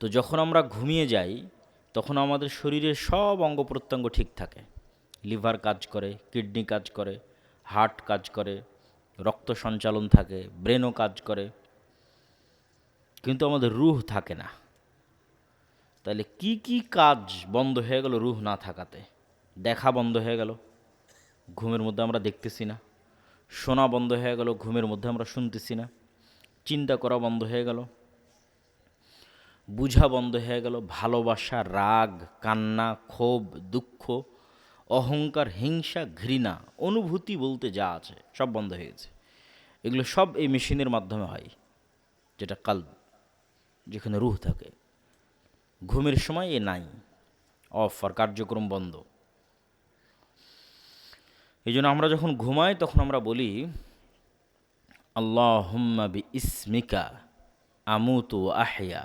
তো যখন আমরা ঘুমিয়ে যাই তখন আমাদের শরীরের সব অঙ্গ প্রত্যঙ্গ ঠিক থাকে। লিভার কাজ করে, কিডনি কাজ করে, হার্ট কাজ করে, রক্ত সঞ্চালন থাকে, ব্রেনও কাজ করে, কিন্তু আমাদের রূহ থাকে না। তাহলে কি কি কাজ বন্ধ হয়ে গেল রূহ না থাকাতে? দেখা বন্ধ হয়ে গেল, ঘুমের মধ্যে আমরা দেখতেছি না। শোনা বন্ধ হয়ে গেল, ঘুমের মধ্যে আমরা শুনতেছি না। চিন্তা করা বন্ধ হয়ে গেল, বুঝা বন্ধ হয়ে গেল। ভালোবাসা, রাগ, কান্না, ক্ষোভ, দুঃখ, অহংকার, হিংসা, ঘৃণা, অনুভূতি বলতে যা আছে সব বন্ধ হয়ে গেছে। এগুলো সব এই মেশিনের মাধ্যমে হয়, যেটা কাল্ব, যেখানে রূহ থাকে। ঘুমের সময় এ নাই, অফ, আর কার্যক্রম বন্ধ। এই জন্য আমরা যখন ঘুমাই তখন আমরা বলি আল্লাহুম্মা বি ইসমিকা আমুতু আহইয়া।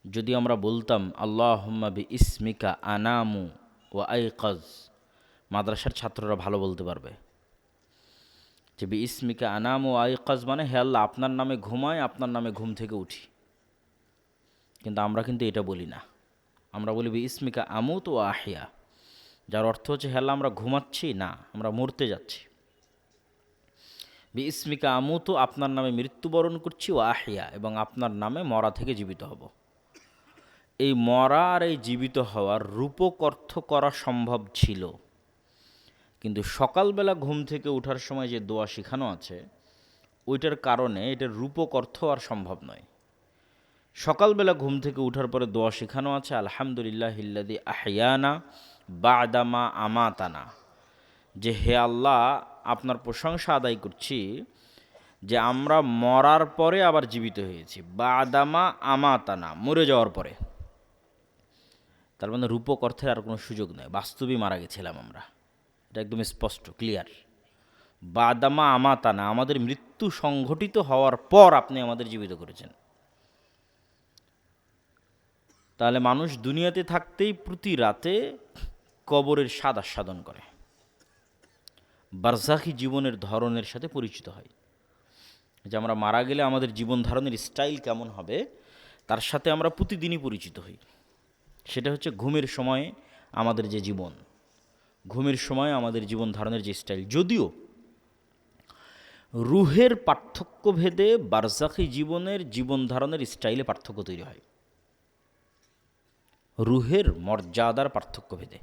যদি আমরা বলতাম আল্লাহুম্মা বি ইসমিকা আনামু ও আইকাজ, মাদ্রাসার ছাত্ররা ভালো বলতে পারবে যে বি ইসমিকা আনামু ও আইকাজ মানে হে আল্লাহ আপনার নামে ঘুমায়, আপনার নামে ঘুম থেকে উঠি। কিন্তু আমরা কিন্তু এটা বলি না। আমরা বলি বি ইসমিকা আমুত ও আহিয়া, যার অর্থ হচ্ছে হে আল্লাহ আমরা ঘুমাচ্ছি না, আমরা মরতে যাচ্ছি। বি ইসমিকা আমুত, আপনার নামে মৃত্যুবরণ করছি, ও আহিয়া, এবং আপনার নামে মরা থেকে জীবিত হব। এই মরা আর এই জীবিত হওয়ার রূপক অর্থ করা সম্ভব ছিল, কিন্তু সকালবেলা ঘুম থেকে ওঠার সময় যে দোয়া শেখানো আছে ওইটার কারণে এটার রূপক অর্থ আর সম্ভব নয়। সকালবেলা ঘুম থেকে ওঠার পরে দোয়া শেখানো আছে আলহামদুলিল্লাহিল্লাযী আহইয়ানা বা'দামা আমাতানা, যে হে আল্লাহ আপনার প্রশংসা আদায় করছি যে আমরা মরার পরে আবার জীবিত হয়েছি। বা'দামা আমাতানা, মরে যাওয়ার পরে। তার মানে রূপক অর্থের আর কোনো সুযোগ নেই, বাস্তবেই মারা গেছিলাম আমরা, এটা একদম স্পষ্ট, ক্লিয়ার। বা'দামা আমাতানা, আমাদের মৃত্যু সংঘটিত হওয়ার পর আপনি আমাদের জীবিত করেছেন। তাহলে মানুষ দুনিয়াতে থাকতেই প্রতি রাতে কবরের স্বাদ আস্বাদন করে, বারজাখি জীবনের ধরনের সাথে পরিচিত হয়। যে আমরা মারা গেলে আমাদের জীবন ধারণের স্টাইল কেমন হবে তার সাথে আমরা প্রতিদিনই পরিচিত হই। সেটা হচ্ছে ঘুমের সময়ে আমাদের যে জীবন, ঘুমের সময় আমাদের জীবন ধারণের যে স্টাইল। যদিও রুহের পার্থক্য ভেদে বারজাখি জীবনের জীবন ধারণের স্টাইলে পার্থক্য তৈরি হয়, রুহের মর্যাদার পার্থক্য ভেদে।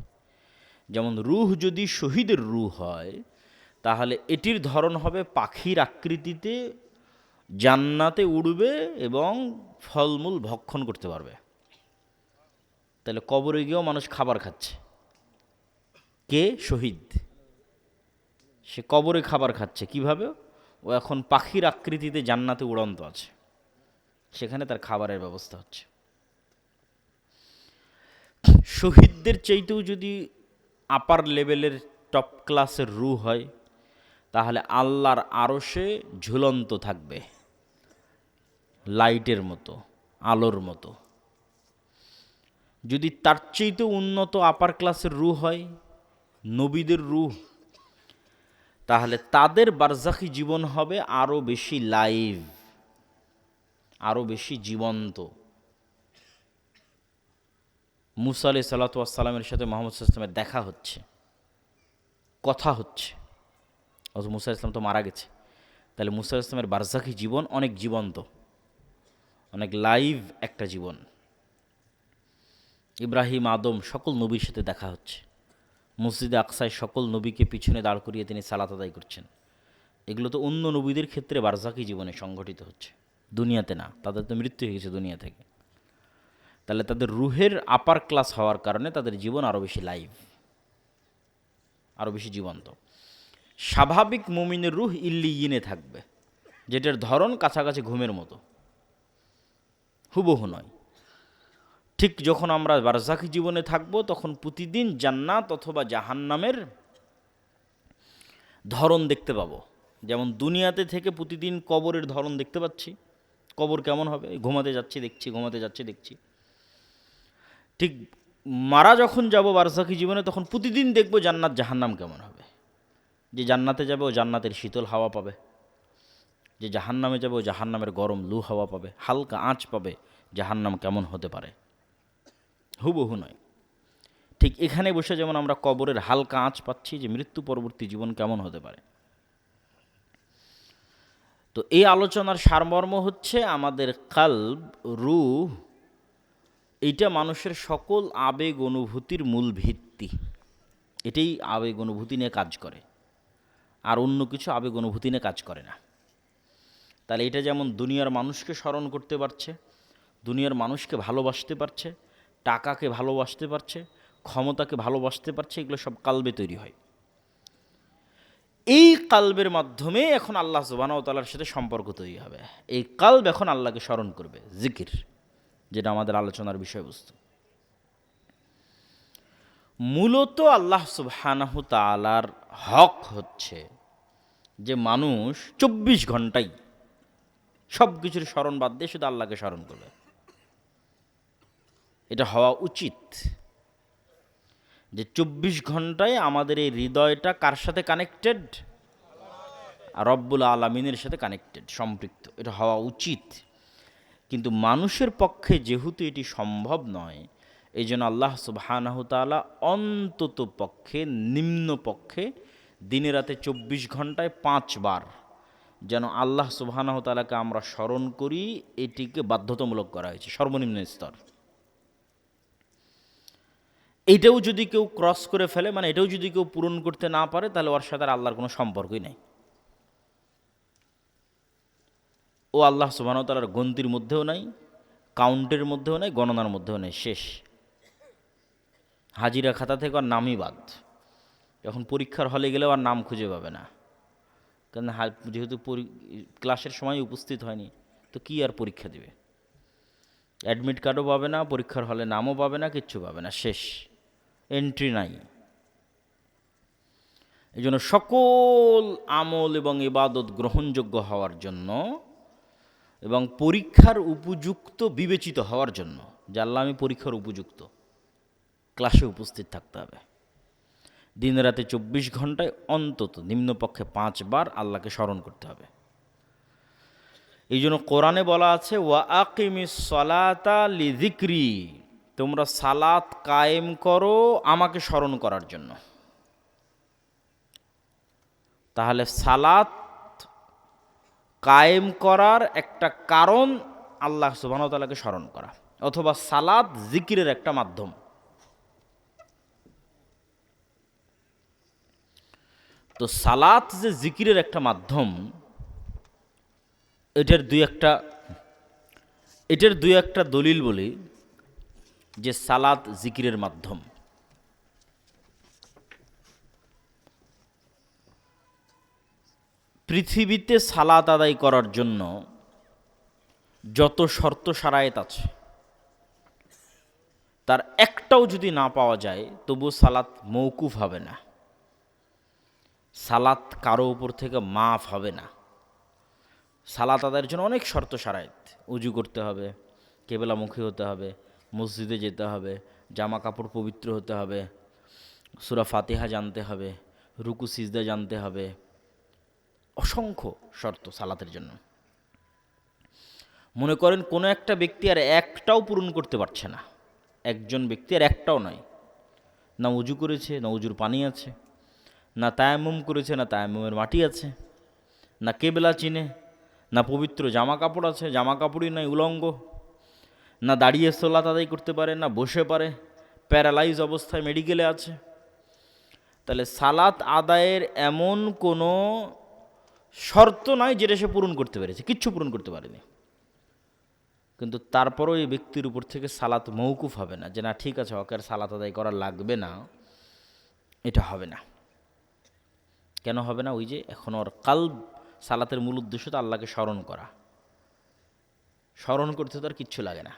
যেমন রুহ যদি শহীদের রুহ হয় তাহলে এটির ধরন হবে পাখির আকৃতিতে, জান্নাতে উড়বে এবং ফলমূল ভক্ষণ করতে পারবে। তাহলে কবরে গিয়েও মানুষ খাবার খাচ্ছে, কে? শহীদ। সে কবরে খাবার খাচ্ছে কিভাবে? ও এখন পাখির আকৃতিতে জান্নাতে উড়ন্ত আছে, সেখানে তার খাবারের ব্যবস্থা হচ্ছে। শহীদদের চাইতেও যদি আপার লেভেলের টপ ক্লাসের রূহ হয় তাহলে আল্লাহর আরশে ঝুলন্ত থাকবে, লাইটের মতো, আলোর মতো। যদি তার চাইতেও উন্নত আপার ক্লাসের রূহ হয়, নবীদের রূহ, তাহলে তাদের বারজাখি জীবন হবে আরও বেশি লাইভ, আরও বেশি জীবন্ত। মুসা আলাইহিস সালাতু ওয়াস সালামের সাথে মুহাম্মদ সাল্লাল্লাহু আলাইহি ওয়াসাল্লামের দেখা হচ্ছে, কথা হচ্ছে, অথচ মুসা ইসলাম তো মারা গেছে। তাহলে মুসা ইসলামের বারজাখি জীবন অনেক জীবন্ত, অনেক লাইভ একটা জীবন। ইব্রাহিম, আদম, সকল নবীর সাথে দেখা হচ্ছে। মসজিদে আকসায় সকল নবীকে পিছনে দাঁড় করিয়ে তিনি সালাত আদায় করছেন। এগুলো তো অন্য নবীদের ক্ষেত্রে বারজাখি জীবনে সংঘটিত হচ্ছে, দুনিয়াতে না। তাদের তো মৃত্যু হয়ে গেছে দুনিয়া থেকে। তাহলে তাদের রুহের আপার ক্লাস হওয়ার কারণে তাদের জীবন আরও বেশি লাইভ, আরও বেশি জীবন্ত। স্বাভাবিক মুমিনের রুহ ইল্লিয়িনে থাকবে, যেটার ধরন কাছাকাছি ঘুমের মতো, হুবহু নয়। ঠিক যখন আমরা বারজাখি জীবনে থাকব তখন প্রতিদিন জান্নাত অথবা জাহান্নামের ধরন দেখতে পাবো। যেমন দুনিয়াতে থেকে প্রতিদিন কবরের ধরন দেখতে পাচ্ছি, কবর কেমন হবে, ঘুমাতে যাচ্ছি দেখছি, ঘুমাতে যাচ্ছি দেখছি। ঠিক মারা যখন যাব বারজাখি জীবনে তখন প্রতিদিন দেখবো জান্নাত জাহান্নাম কেমন হবে। যে জান্নাতে যাবে ও জান্নাতের শীতল হাওয়া পাবে, যে জাহান্নামে যাবে ও জাহান্নামের গরম লু হাওয়া পাবে, হালকা আঁচ পাবে, জাহান্নাম কেমন হতে পারে, হুবহু নয়। ঠিক এখানে বসে যেমন আমরা কবরের হালকা আঁচ পাচ্ছি যে মৃত্যু পরবর্তী জীবন কেমন হতে পারে। তো এই আলোচনার সারমর্ম হচ্ছে আমাদের কালব, রূহ, এইটা মানুষের সকল আবেগ অনুভূতির মূল ভিত্তি। এটাই আবেগ অনুভূতি নিয়ে কাজ করে, আর অন্য কিছু আবেগ অনুভূতি নিয়ে কাজ করে না। তাহলে এটা যেমন দুনিয়ার মানুষকে স্মরণ করতে পারছে, দুনিয়ার মানুষকে ভালোবাসতে পারছে, টাকাকে ভালোবাসতে পারছে, ক্ষমতাকে ভালোবাসতে পারছে, এগুলো সব কালবে তৈরি হয়। এই কালবের মাধ্যমে এখন আল্লাহ সুবহানাহু ওয়া তাআলার সাথে সম্পর্ক তৈরি হবে। এই কালব এখন আল্লাহকে স্মরণ করবে, জিকির, যেটা আমাদের আলোচনার বিষয়বস্তু। মূলত আল্লাহ সুবহানাহু তাআলার হক হচ্ছে যে মানুষ 24 ঘন্টাই সব কিছুর স্মরণ বাদ দিয়ে শুধু আল্লাহকে স্মরণ করবে। এটা হওয়া উচিত যে 24 ঘন্টায় আমাদের এই হৃদয়টা কার সাথে কানেক্টেড? রব্বুল আলামিনের সাথে কানেক্টেড, সম্পৃক্ত। এটা হওয়া উচিত। কিন্তু মানুষের পক্ষে যেহেতু এটি সম্ভব নয়, এই জন্য আল্লাহ সুবহানাহু তাআলা অন্তত পক্ষে, নিম্ন পক্ষে দিনে রাতে 24 ঘন্টায় 5 বার যেন আল্লাহ সুবহানাহু তাআলাকে আমরা স্মরণ করি, এটিকে বাধ্যতামূলক করা হয়েছে, সর্বনিম্ন স্তর। এইটাও যদি কেউ ক্রস করে ফেলে, মানে এটাও যদি কেউ পূরণ করতে না পারে, তাহলে ওর সাথে আল্লাহর কোনো সম্পর্কই নেই। ও আল্লাহ সুবহানাহু ওয়া তাআলার গন্তির মধ্যেও নাই, কাউন্টের মধ্যেও নাই, গণনার মধ্যেও নেই, শেষ। হাজিরা খাতা থেকে আর নামই বাদ। যখন পরীক্ষার হলে গেলেও আর নাম খুঁজে পাবে না, কারণ যেহেতু ক্লাসের সময় উপস্থিত হয়নি, তো কি আর পরীক্ষা দিবে? অ্যাডমিট কার্ডও পাবে না, পরীক্ষার হলে নামও পাবে না, কিচ্ছু পাবে না, শেষ, এন্ট্রি নাই। এই জন্য সকল আমল এবং ইবাদত গ্রহণযোগ্য হওয়ার জন্য এবং পরীক্ষার উপযুক্ত বিবেচিত হওয়ার জন্য, যে আল্লাহ আমি পরীক্ষার উপযুক্ত, ক্লাসে উপস্থিত থাকতে হবে। দিন রাতে 24 ঘন্টায় অন্তত নিম্নপক্ষে 5 বার আল্লাহকে স্মরণ করতে হবে। এই জন্য কোরআনে বলা আছে, ওয়া আকিমিস সালাতা লিযিকরি, তোমরা সালাত কায়েম করো আমাকে স্মরণ করার জন্য। তাহলে সালাত কায়েম করার একটা কারণ আল্লাহ সুবহানাহু ওয়া তাআলাকে স্মরণ করা, অথবা সালাত জিকিরের একটা মাধ্যম। তো সালাত যে জিকিরের একটা মাধ্যম, এটার দুই একটা দলিল বলি যে সালাত জিকিরের মাধ্যম। পৃথিবীতে সালাত আদায় করার জন্য যত শর্ত শারায়েত আছে, তার একটাও যদি না পাওয়া যায়, তবু সালাত মৌকুফ হবে না, সালাত কারো উপর থেকে মাফ হবে না। সালাত আদায়ের জন্য অনেক শর্ত শারায়েত, উজু করতে হবে, কেবলামুখী হতে হবে, মসজিদে যেতে হবে, জামা কাপড় পবিত্র হতে হবে, সূরা ফাতিহা জানতে হবে, রুকু সিজদা জানতে হবে, অসংখ্য শর্ত সালাতের জন্য। মনে করেন কোনো একটা ব্যক্তি আর একটাও পূরণ করতে পারছে না, একজন ব্যক্তি আর একটাও নয়, না উজু করেছে, না উজুর পানি আছে, না তায়াম্মুম করেছে, না তায়াম্মুমের মাটি আছে, না কেবলা চিনে, না পবিত্র জামা কাপড় আছে, জামা কাপড়ই নয়, উলঙ্গ, না দাঁড়িয়ে সালাত আদায় করতে পারে, না বসে পারে, প্যারালাইজ অবস্থায় মেডিকেলে আছে। তাহলে সালাত আদায়ের এমন কোনো শর্ত নয় যেটা সে পূরণ করতে পেরেছে, কিচ্ছু পূরণ করতে পারেনি। কিন্তু তারপরও এই ব্যক্তির উপর থেকে সালাত মৌকুফ হবে না, যে না ঠিক আছে ওকে আর সালাত আদায় করা লাগবে না, এটা হবে না। কেন হবে না? ওই যে এখন ওর কালব, সালাতের মূল উদ্দেশ্য তো আল্লাহকে স্মরণ করা, স্মরণ করতে তো আর কিচ্ছু লাগে না,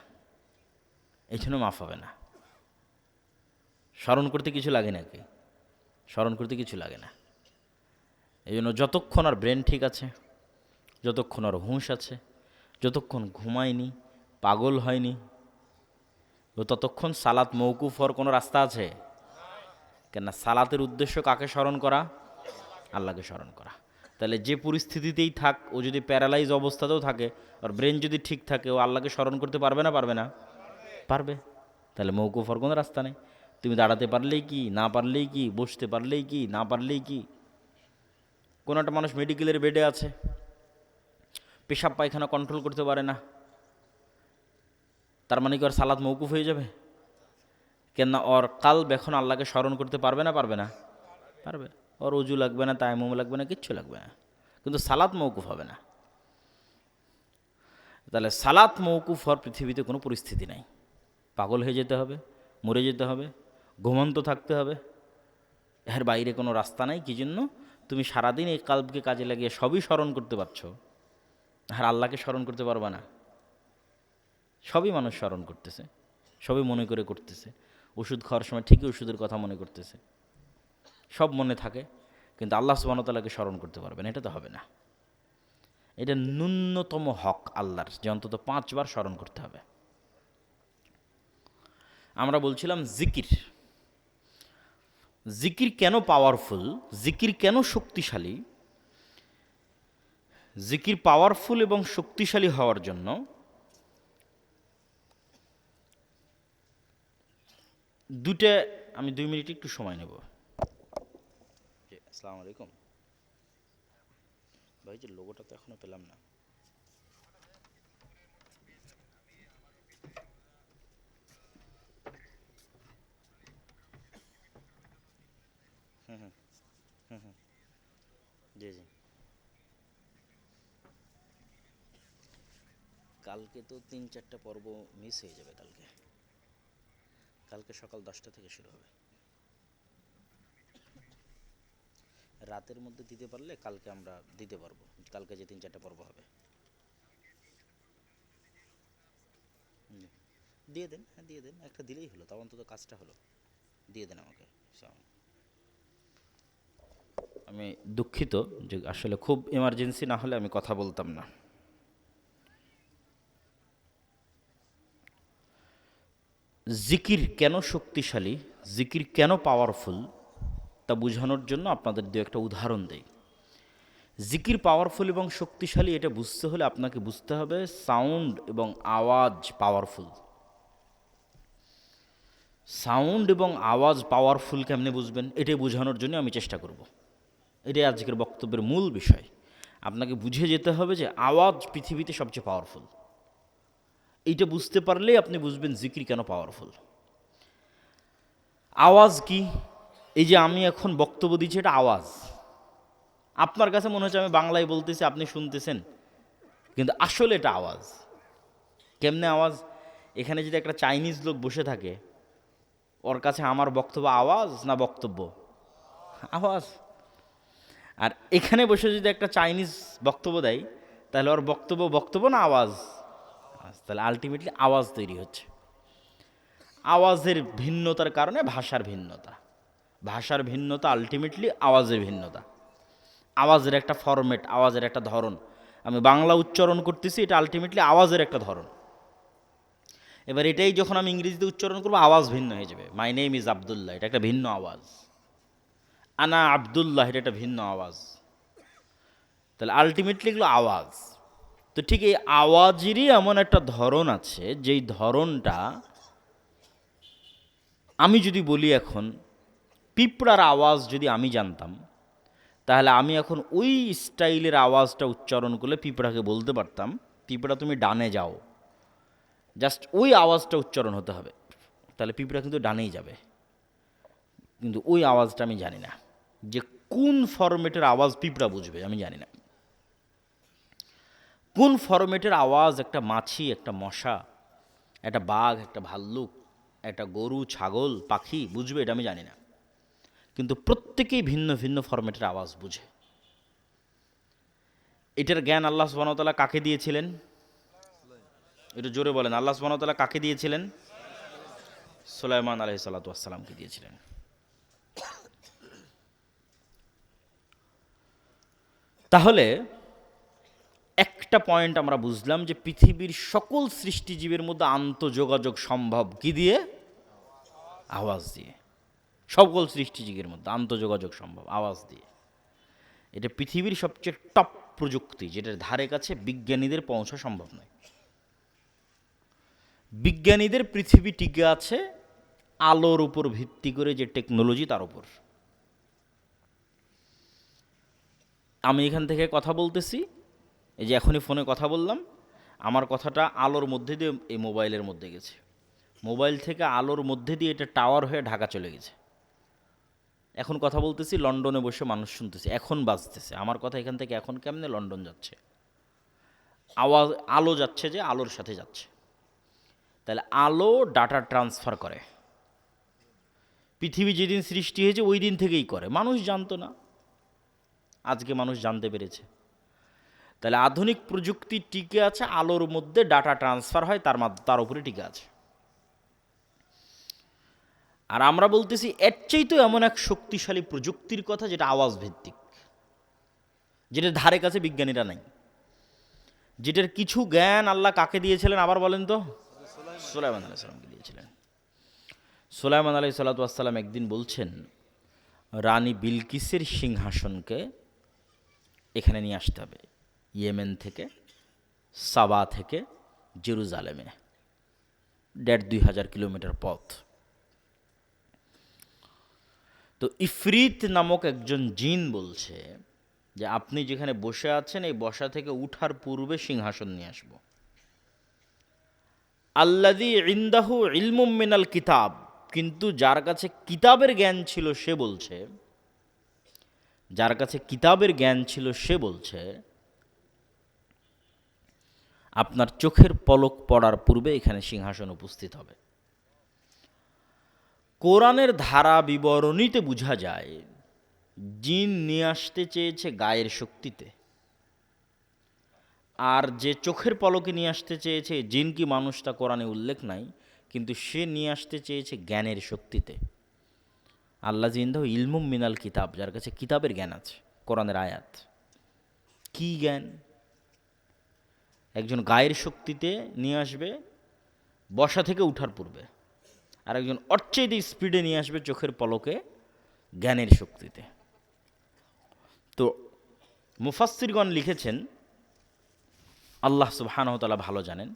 এই জন্য মাফ হবে না। স্মরণ করতে কিছু লাগে নাকি? স্মরণ করতে কিছু লাগে না। এই জন্য যতক্ষণ আর ব্রেন ঠিক আছে, যতক্ষণ আর হুঁশ আছে, যতক্ষণ ঘুমায়নি, পাগল হয়নি, ততক্ষণ সালাত মৌকুফ হওয়ার কোনো রাস্তা আছে? কেননা সালাতের উদ্দেশ্য কাকে স্মরণ করা? আল্লাহকে স্মরণ করা। তাহলে যে পরিস্থিতিতেই থাক, ও যদি প্যারালাইজ অবস্থাতেও থাকে, আর ব্রেন যদি ঠিক থাকে, ও আল্লাহকে স্মরণ করতে পারবে না পারবে না? পারবে। তাহলে মৌকুফ হওয়ার কোনো রাস্তা নেই। তুমি দাঁড়াতে পারলেই কি, না পারলেই কি, বসতে পারলেই কি, না পারলেই কি। কোনো একটা মানুষ মেডিকেলের বেডে আছে, পেশাব পায়খানা কন্ট্রোল করতে পারে না, তার মানে কি ওর সালাত মৌকুফ হয়ে যাবে? কেননা ওর কালব এখন আল্লাহকে স্মরণ করতে পারবে না পারবে না? পারবে। ওর উজু লাগবে না, তায়াম্মুম লাগবে না, কিচ্ছু লাগবে না, কিন্তু সালাত মৌকুফ হবে না। তাহলে সালাত মৌকুফ হওয়ার পৃথিবীতে কোনো পরিস্থিতি নাই। পাগল হয়ে যেতে হবে, মরে যেতে হবে, ঘুমন্ত থাকতে হবে, এর বাইরে কোনো রাস্তা নাই। কি জন্য? তুমি সারাদিন এই কালবকে কাজে লাগিয়ে সবই স্মরণ করতে পারছো, আর আল্লাহকে স্মরণ করতে পারবা না। সবই মানুষ স্মরণ করতেছে, সবই মনে করে করতেছে। ওষুধ খাওয়ার সময় ঠিকই ওষুধের কথা মনে করতেছে, সব মনে থাকে, কিন্তু আল্লাহ সুবহানাহু ওয়া তাআলাকে স্মরণ করতে পারবে না, এটা তো হবে না। এটা ন্যূনতম হক আল্লাহর, যে অন্তত 5 বার স্মরণ করতে হবে। আমরা বলছিলাম জিকির, জিকির কেন পাওয়ারফুল, জিকির কেন শক্তিশালী। জিকির পাওয়ারফুল এবং শক্তিশালী হওয়ার জন্য দুটা, আমি 2 মিনিট একটু সময় নেব। আসসালামু আলাইকুম ভাই, যে লোগোটা তো এখনো পেলাম না। জি জি, কালকে তো 3-4টা পর্ব মিস হয়ে যাবে। কালকে কালকে সকাল 10টা থেকে শুরু হবে। রাতের মধ্যে দিতে পারলে কালকে আমরা দিতে পারবো, কালকে যে 3-4টা পর্ব হবে। দিয়ে দেন, হ্যাঁ দিয়ে দেন, একটা দিলেই হলো, তাও অন্তত কাজটা হলো। দিয়ে দেন আমাকে। আমি দুঃখিত যে আসলে খুব এমার্জেন্সি না হলে আমি কথা বলতাম না। জিকির কেন শক্তিশালী, জিকির কেন পাওয়ারফুল, তা বোঝানোর জন্য আপনাদের দু একটা উদাহরণ দেই। জিকির পাওয়ারফুল এবং শক্তিশালী এটা বুঝতে হলে আপনাকে বুঝতে হবে সাউন্ড এবং আওয়াজ পাওয়ারফুল। সাউন্ড এবং আওয়াজ পাওয়ারফুল কেমনে বুঝবেন, এটাই বোঝানোর জন্য আমি চেষ্টা করব। এটাই আজকের বক্তব্যের মূল বিষয়। আপনাকে বুঝে যেতে হবে যে আওয়াজ পৃথিবীতে সবচেয়ে পাওয়ারফুল। এইটা বুঝতে পারলেই আপনি বুঝবেন জিকির কেন পাওয়ারফুল। আওয়াজ কি? এই যে আমি এখন বক্তব্য দিচ্ছি, এটা আওয়াজ। আপনার কাছে মনে হচ্ছে আমি বাংলায় বলতেছি, আপনি শুনতেছেন, কিন্তু আসলে এটা আওয়াজ। কেমনে আওয়াজ? এখানে যদি একটা চাইনিজ লোক বসে থাকে, ওর কাছে আমার বক্তব্য আওয়াজ না বক্তব্য? আওয়াজ। আর এখানে বসে যদি একটা চাইনিজ বক্তব্য দেয়, তাহলে ওর বক্তব্য বক্তব্য না আওয়াজ? তাহলে আলটিমেটলি আওয়াজ তৈরি হচ্ছে। আওয়াজের ভিন্নতার কারণে ভাষার ভিন্নতা, ভাষার ভিন্নতা আলটিমেটলি আওয়াজের ভিন্নতা। আওয়াজের একটা ফরম্যাট, আওয়াজের একটা ধরন। আমি বাংলা উচ্চারণ করতেছি, এটা আলটিমেটলি আওয়াজের একটা ধরন। এবার এটাই যখন আমি ইংরেজিতে উচ্চারণ করবো, আওয়াজ ভিন্ন হয়ে যাবে। মাই নেম ইজ আবদুল্লাহ, এটা একটা ভিন্ন আওয়াজ। আনা আবদুল্লাহ, এটা একটা ভিন্ন আওয়াজ। তাহলে আলটিমেটলি এগুলো আওয়াজ। তো ঠিক এই আওয়াজেরই এমন একটা ধরন আছে, যেই ধরনটা আমি যদি বলি এখন পিঁপড়ার আওয়াজ যদি আমি জানতাম, তাহলে আমি এখন ওই স্টাইলের আওয়াজটা উচ্চারণ করলে পিঁপড়াকে বলতে পারতাম, পিঁপড়া তুমি ডানে যাও। জাস্ট ওই আওয়াজটা উচ্চারণ হতে হবে, তাহলে পিঁপড়া কিন্তু ডানেই যাবে। কিন্তু ওই আওয়াজটা আমি জানি না, যে কোন ফরম্যাটের আওয়াজ পিঁপড়া বুঝবে আমি জানি না। কোন ফরম্যাটের আওয়াজ একটা মাছি, একটা মশা, একটা বাঘ, একটা ভাল্লুক, একটা গরু, ছাগল, পাখি বুঝবে, এটা আমি জানি না। কিন্তু প্রত্যেকেই ভিন্ন ভিন্ন ফরম্যাটের আওয়াজ বুঝে। এটার জ্ঞান আল্লাহ সুবহানাহু ওয়া তাআলা কাকে দিয়েছিলেন? একটু জোরে বলেন, আল্লাহ সুবহানাহু ওয়া তাআলা কাকে দিয়েছিলেন? সুলাইমান আলাইহিস সালাতু ওয়াস সালামকে দিয়েছিলেন। তাহলে একটা পয়েন্ট আমরা বুঝলাম যে পৃথিবীর সকল সৃষ্টিজীবের মধ্যে আন্তঃযোগাযোগ সম্ভব কি দিয়ে? আওয়াজ দিয়ে। সকল সৃষ্টিজীবের মধ্যে আন্তঃযোগাযোগ সম্ভব আওয়াজ দিয়ে। এটা পৃথিবীর সবচেয়ে টপ প্রযুক্তি, যেটার ধারে কাছে বিজ্ঞানীদের পৌঁছা সম্ভব নয়। বিজ্ঞানীদের পৃথিবী টিকে আছে আলোর উপর ভিত্তি করে, যে টেকনোলজি তার উপর। আমি এখান থেকে কথা বলতেছি, এই যে এখনই ফোনে কথা বললাম, আমার কথাটা আলোর মধ্যে দিয়ে এই মোবাইলের মধ্যে গেছে, মোবাইল থেকে আলোর মধ্যে দিয়ে এটা টাওয়ার হয়ে ঢাকা চলে গেছে। এখন কথা বলতেছি, লন্ডনে বসে মানুষ শুনতেছে, এখন বাজতেছে আমার কথা এখান থেকে, এখন কেমনে লন্ডন যাচ্ছে, আওয়াজ আলো যাচ্ছে, যে আলোর সাথে যাচ্ছে। তাহলে আলো ডাটা ট্রান্সফার করে, পৃথিবী যেদিন সৃষ্টি হয়েছে ওই দিন থেকেই করে, মানুষ জানতো না, আজকে মানুষ জানতে পেরেছে। তাহলে আধুনিক প্রযুক্তি টিকে আছে আলোর মধ্যে, ডাটা ট্রান্সফার হয় তার উপরে টিকে আছে। আর আমরা বলতেছি এর চাইতেও এমন এক শক্তিশালী প্রযুক্তির কথা, যেটা আওয়াজ ভিত্তিক, যেটার ধারে কাছে বিজ্ঞানীরা নাই, যেটার কিছু জ্ঞান আল্লাহ কাকে দিয়েছিলেন আবার বলেন তো? সুলাইমান আলাইহিস সালামকে দিয়েছিলেন। সুলাইমান আলাইহিস সালাম একদিন বলছেন, রানী বিলকিসের সিংহাসনকে এখানে নিয়ে আসতে হবে, ইয়েমেন থেকে, সাবা থেকে জেরুজালেমে, ১,৫০০ কিলোমিটার পথ। তো ইফরিত নামক একজন জিন বলছে যে আপনি যেখানে বসে আছেন এই বসা থেকে উঠার পূর্বে সিংহাসন নিয়ে আসব। আল্লাযী ইনদাহু ইলমুম মিনাল কিতাব, কিন্তু যার কাছে কিতাবের জ্ঞান ছিল সে বলছে, যার কাছে কিতাবের জ্ঞান ছিল সে বলছে আপনার চোখের পলক পড়ার পূর্বে এখানে সিংহাসন উপস্থিত হবে। কোরআনের ধারা বিবরণীতে বোঝা যায় জিন নিয়ে আসতে চেয়েছে গায়ের শক্তিতে, আর যে চোখের পলকে নিয়ে আসতে চেয়েছে জিন কি মানুষটা কোরআনে উল্লেখ নাই, কিন্তু সে নিয়ে আসতে চেয়েছে জ্ঞানের শক্তিতে। আল্লাহ জিন্দাহ ইলমুম মিনাল কিতাব, যার কাছে কিতাবের জ্ঞান আছে, কোরআনের আয়াত। কি জ্ঞান? একজন গায়ের শক্তিতে নিয়ে আসবে বসা থেকে উঠার পূর্বে, আর একজন অর্চেদ স্পিডে নিয়ে আসবে চোখের পলকে জ্ঞানের শক্তিতে। তো মুফাসসিরগণ লিখেছেন, আল্লাহ সুবহানাহু ওয়া তাআলা ভালো জানেন,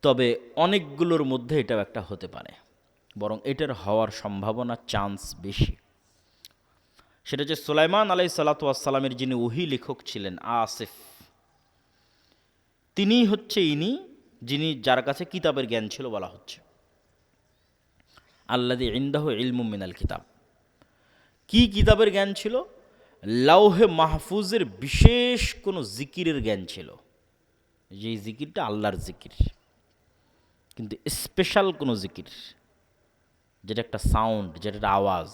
তবে অনেকগুলোর মধ্যে এটাও একটা হতে পারে, বরং এটার হওয়ার সম্ভাবনা চান্স বেশি। সেটা হচ্ছে সুলাইমান আলাইহিস সালাতু ওয়াস সালামের যিনি ওহী লেখক ছিলেন আসিফ, তিনি হচ্ছে ইনি যিনি যার কাছে কিতাবের জ্ঞান ছিল বলা হচ্ছে। আল্লাযী ইনদাহু ইলমুম মিনাল কিতাব, কি কিতাবের জ্ঞান ছিল? লাউহে মাহফুজের বিশেষ কোনো জিকিরের জ্ঞান ছিল, যেই জিকিরটা আল্লাহর জিকির, কিন্তু স্পেশাল কোনো জিকির, যেটা একটা সাউন্ড, যেটা একটা আওয়াজ,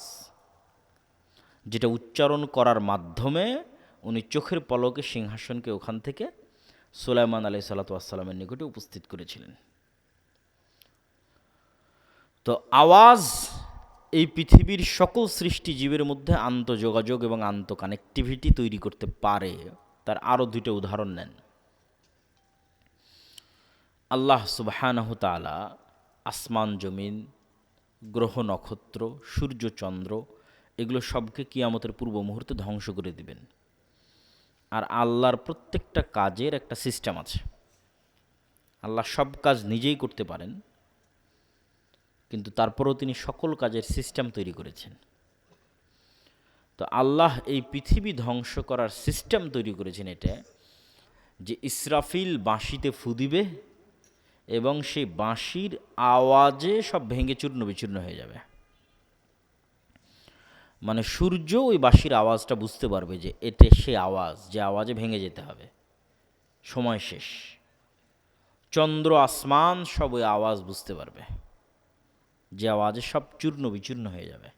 যেটা উচ্চারণ করার মাধ্যমে উনি চোখের পলকে সিংহাসনকে ওখান থেকে সুলাইমান আলাইহিস সালাতু ওয়াস সালামের নিকটে উপস্থিত করেছিলেন। তো আওয়াজ এই পৃথিবীর সকল সৃষ্টিজীবের মধ্যে আন্তঃযোগাযোগ এবং আন্তঃকানেক্টিভিটি তৈরি করতে পারে। তার আরও দুটো উদাহরণ নেন। আল্লাহ সুবহানাহু তাআলা আসমান জমিন, গ্রহ নক্ষত্র, সূর্য চন্দ্র, এগুলো সবকে কিয়ামতের পূর্ব মুহূর্তে ধ্বংস করে দিবেন। আর আল্লাহর প্রত্যেকটা কাজের একটা সিস্টেম আছে। আল্লাহ সব কাজ নিজেই করতে পারেন, কিন্তু তারপরেও তিনি সকল কাজের সিস্টেম তৈরি করেছেন। তো আল্লাহ এই পৃথিবী ধ্বংস করার সিস্টেম তৈরি করেছেন এটা, যে ইসরাফিল বাঁশিতে ফু দিবে এবং সেই বাঁশির আওয়াজে সব ভেঙে চূর্ণ বিচূর্ণ হয়ে যাবে। মানে সূর্য ওই বাঁশির আওয়াজটা বুঝতে পারবে যে এটা সে আওয়াজ, যে আওয়াজে ভেঙে যেতে হবে, সময় শেষ। চন্দ্র আসমান সব ওই আওয়াজ বুঝতে পারবে, যে আওয়াজে সব চূর্ণ বিচূর্ণ হয়ে যাবে।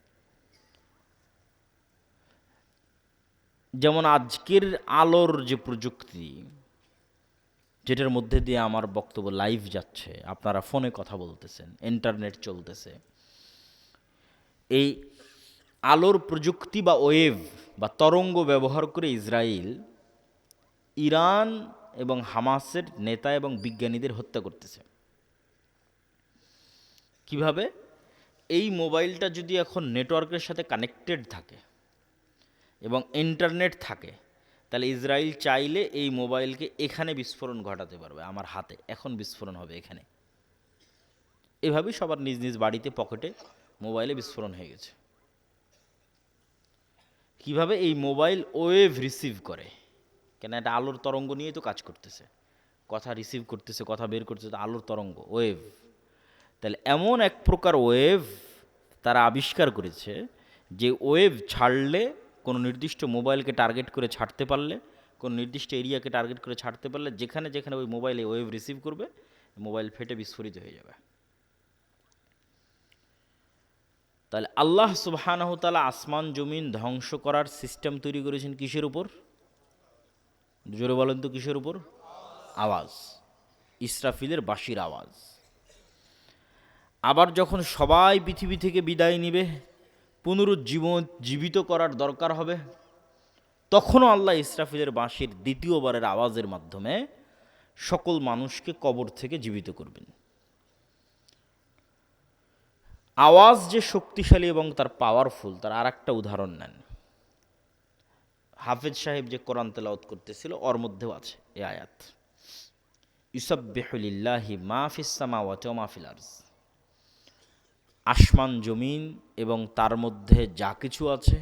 যেমন আজকের আলোর যে প্রযুক্তি, যেটার মধ্যে দিয়ে আমার বক্তব্য লাইভ যাচ্ছে, আপনারা ফোনে কথা বলতেছেন, ইন্টারনেট চলতেছে, এই আলোর প্রযুক্তি বা ওয়েভ বা তরঙ্গ ব্যবহার করে ইসরায়েল ইরান এবং হামাসের নেতা এবং বিজ্ঞানীদের হত্যা করতেছে। কিভাবে? এই মোবাইলটা যদি এখন নেটওয়ার্কের সাথে কানেক্টেড থাকে, এবং ইন্টারনেট থাকে, তাহলে ইসরায়েল চাইলে এই মোবাইলকে এখানে বিস্ফোরণ ঘটাতে পারবে, আমার হাতে এখন বিস্ফোরণ হবে এখানে। এভাবেই সবার নিজ নিজ বাড়িতে পকেটে মোবাইলে বিস্ফোরণ হয়ে গেছে। কিভাবে? এই মোবাইল ওয়েভ রিসিভ করে, কেন এটা আলোর তরঙ্গ নিয়েই তো কাজ করতেছে, কথা রিসিভ করতেছে, কথা বের করতেছে, আলোর তরঙ্গ, ওয়েভ। তাহলে এমন এক প্রকার ওয়েভ তারা আবিষ্কার করেছে, যে ওয়েভ ছাড়লে, কোনো নির্দিষ্ট মোবাইলকে টার্গেট করে ছাড়তে পারলে, কোনো নির্দিষ্ট এরিয়াকে টার্গেট করে ছাড়তে পারলে, যেখানে যেখানে ওই মোবাইলে ওয়েভ রিসিভ করবে, মোবাইল ফেটে বিস্ফোরিত হয়ে যাবে। তাহলে আল্লাহ সুবহানাহু ওয়া তাআলা আসমান জমিন ধ্বংস করার সিস্টেম তৈরি করেছেন কিসের উপর? জোরে বলেন তো, কিসের উপর? আওয়াজ, ইসরাফিলের বাঁশির আওয়াজ। আবার যখন সবাই পৃথিবী থেকে বিদায় নিবে, জীবিত করার দরকার হবে, তখনও আল্লাহ ইসরাফিলের বাঁশির দ্বিতীয়বারের আওয়াজের মাধ্যমে সকল মানুষকে কবর থেকে জীবিত করবেন। আওয়াজ যে শক্তিশালী এবং তার পাওয়ারফুল, তার আর একটা উদাহরণ নেন। হাফেজ সাহেব যে কোরআন তেলাওয়াত করতেছিল, ওর মধ্যেও আছে এই আয়াত, ইউসাব্বিহু লিল্লাহি মা ফিস সামাওয়াতি ওয়া মা ফিল আরজ। আসমান জমিন এবং তার মধ্যে যা কিছু আছে,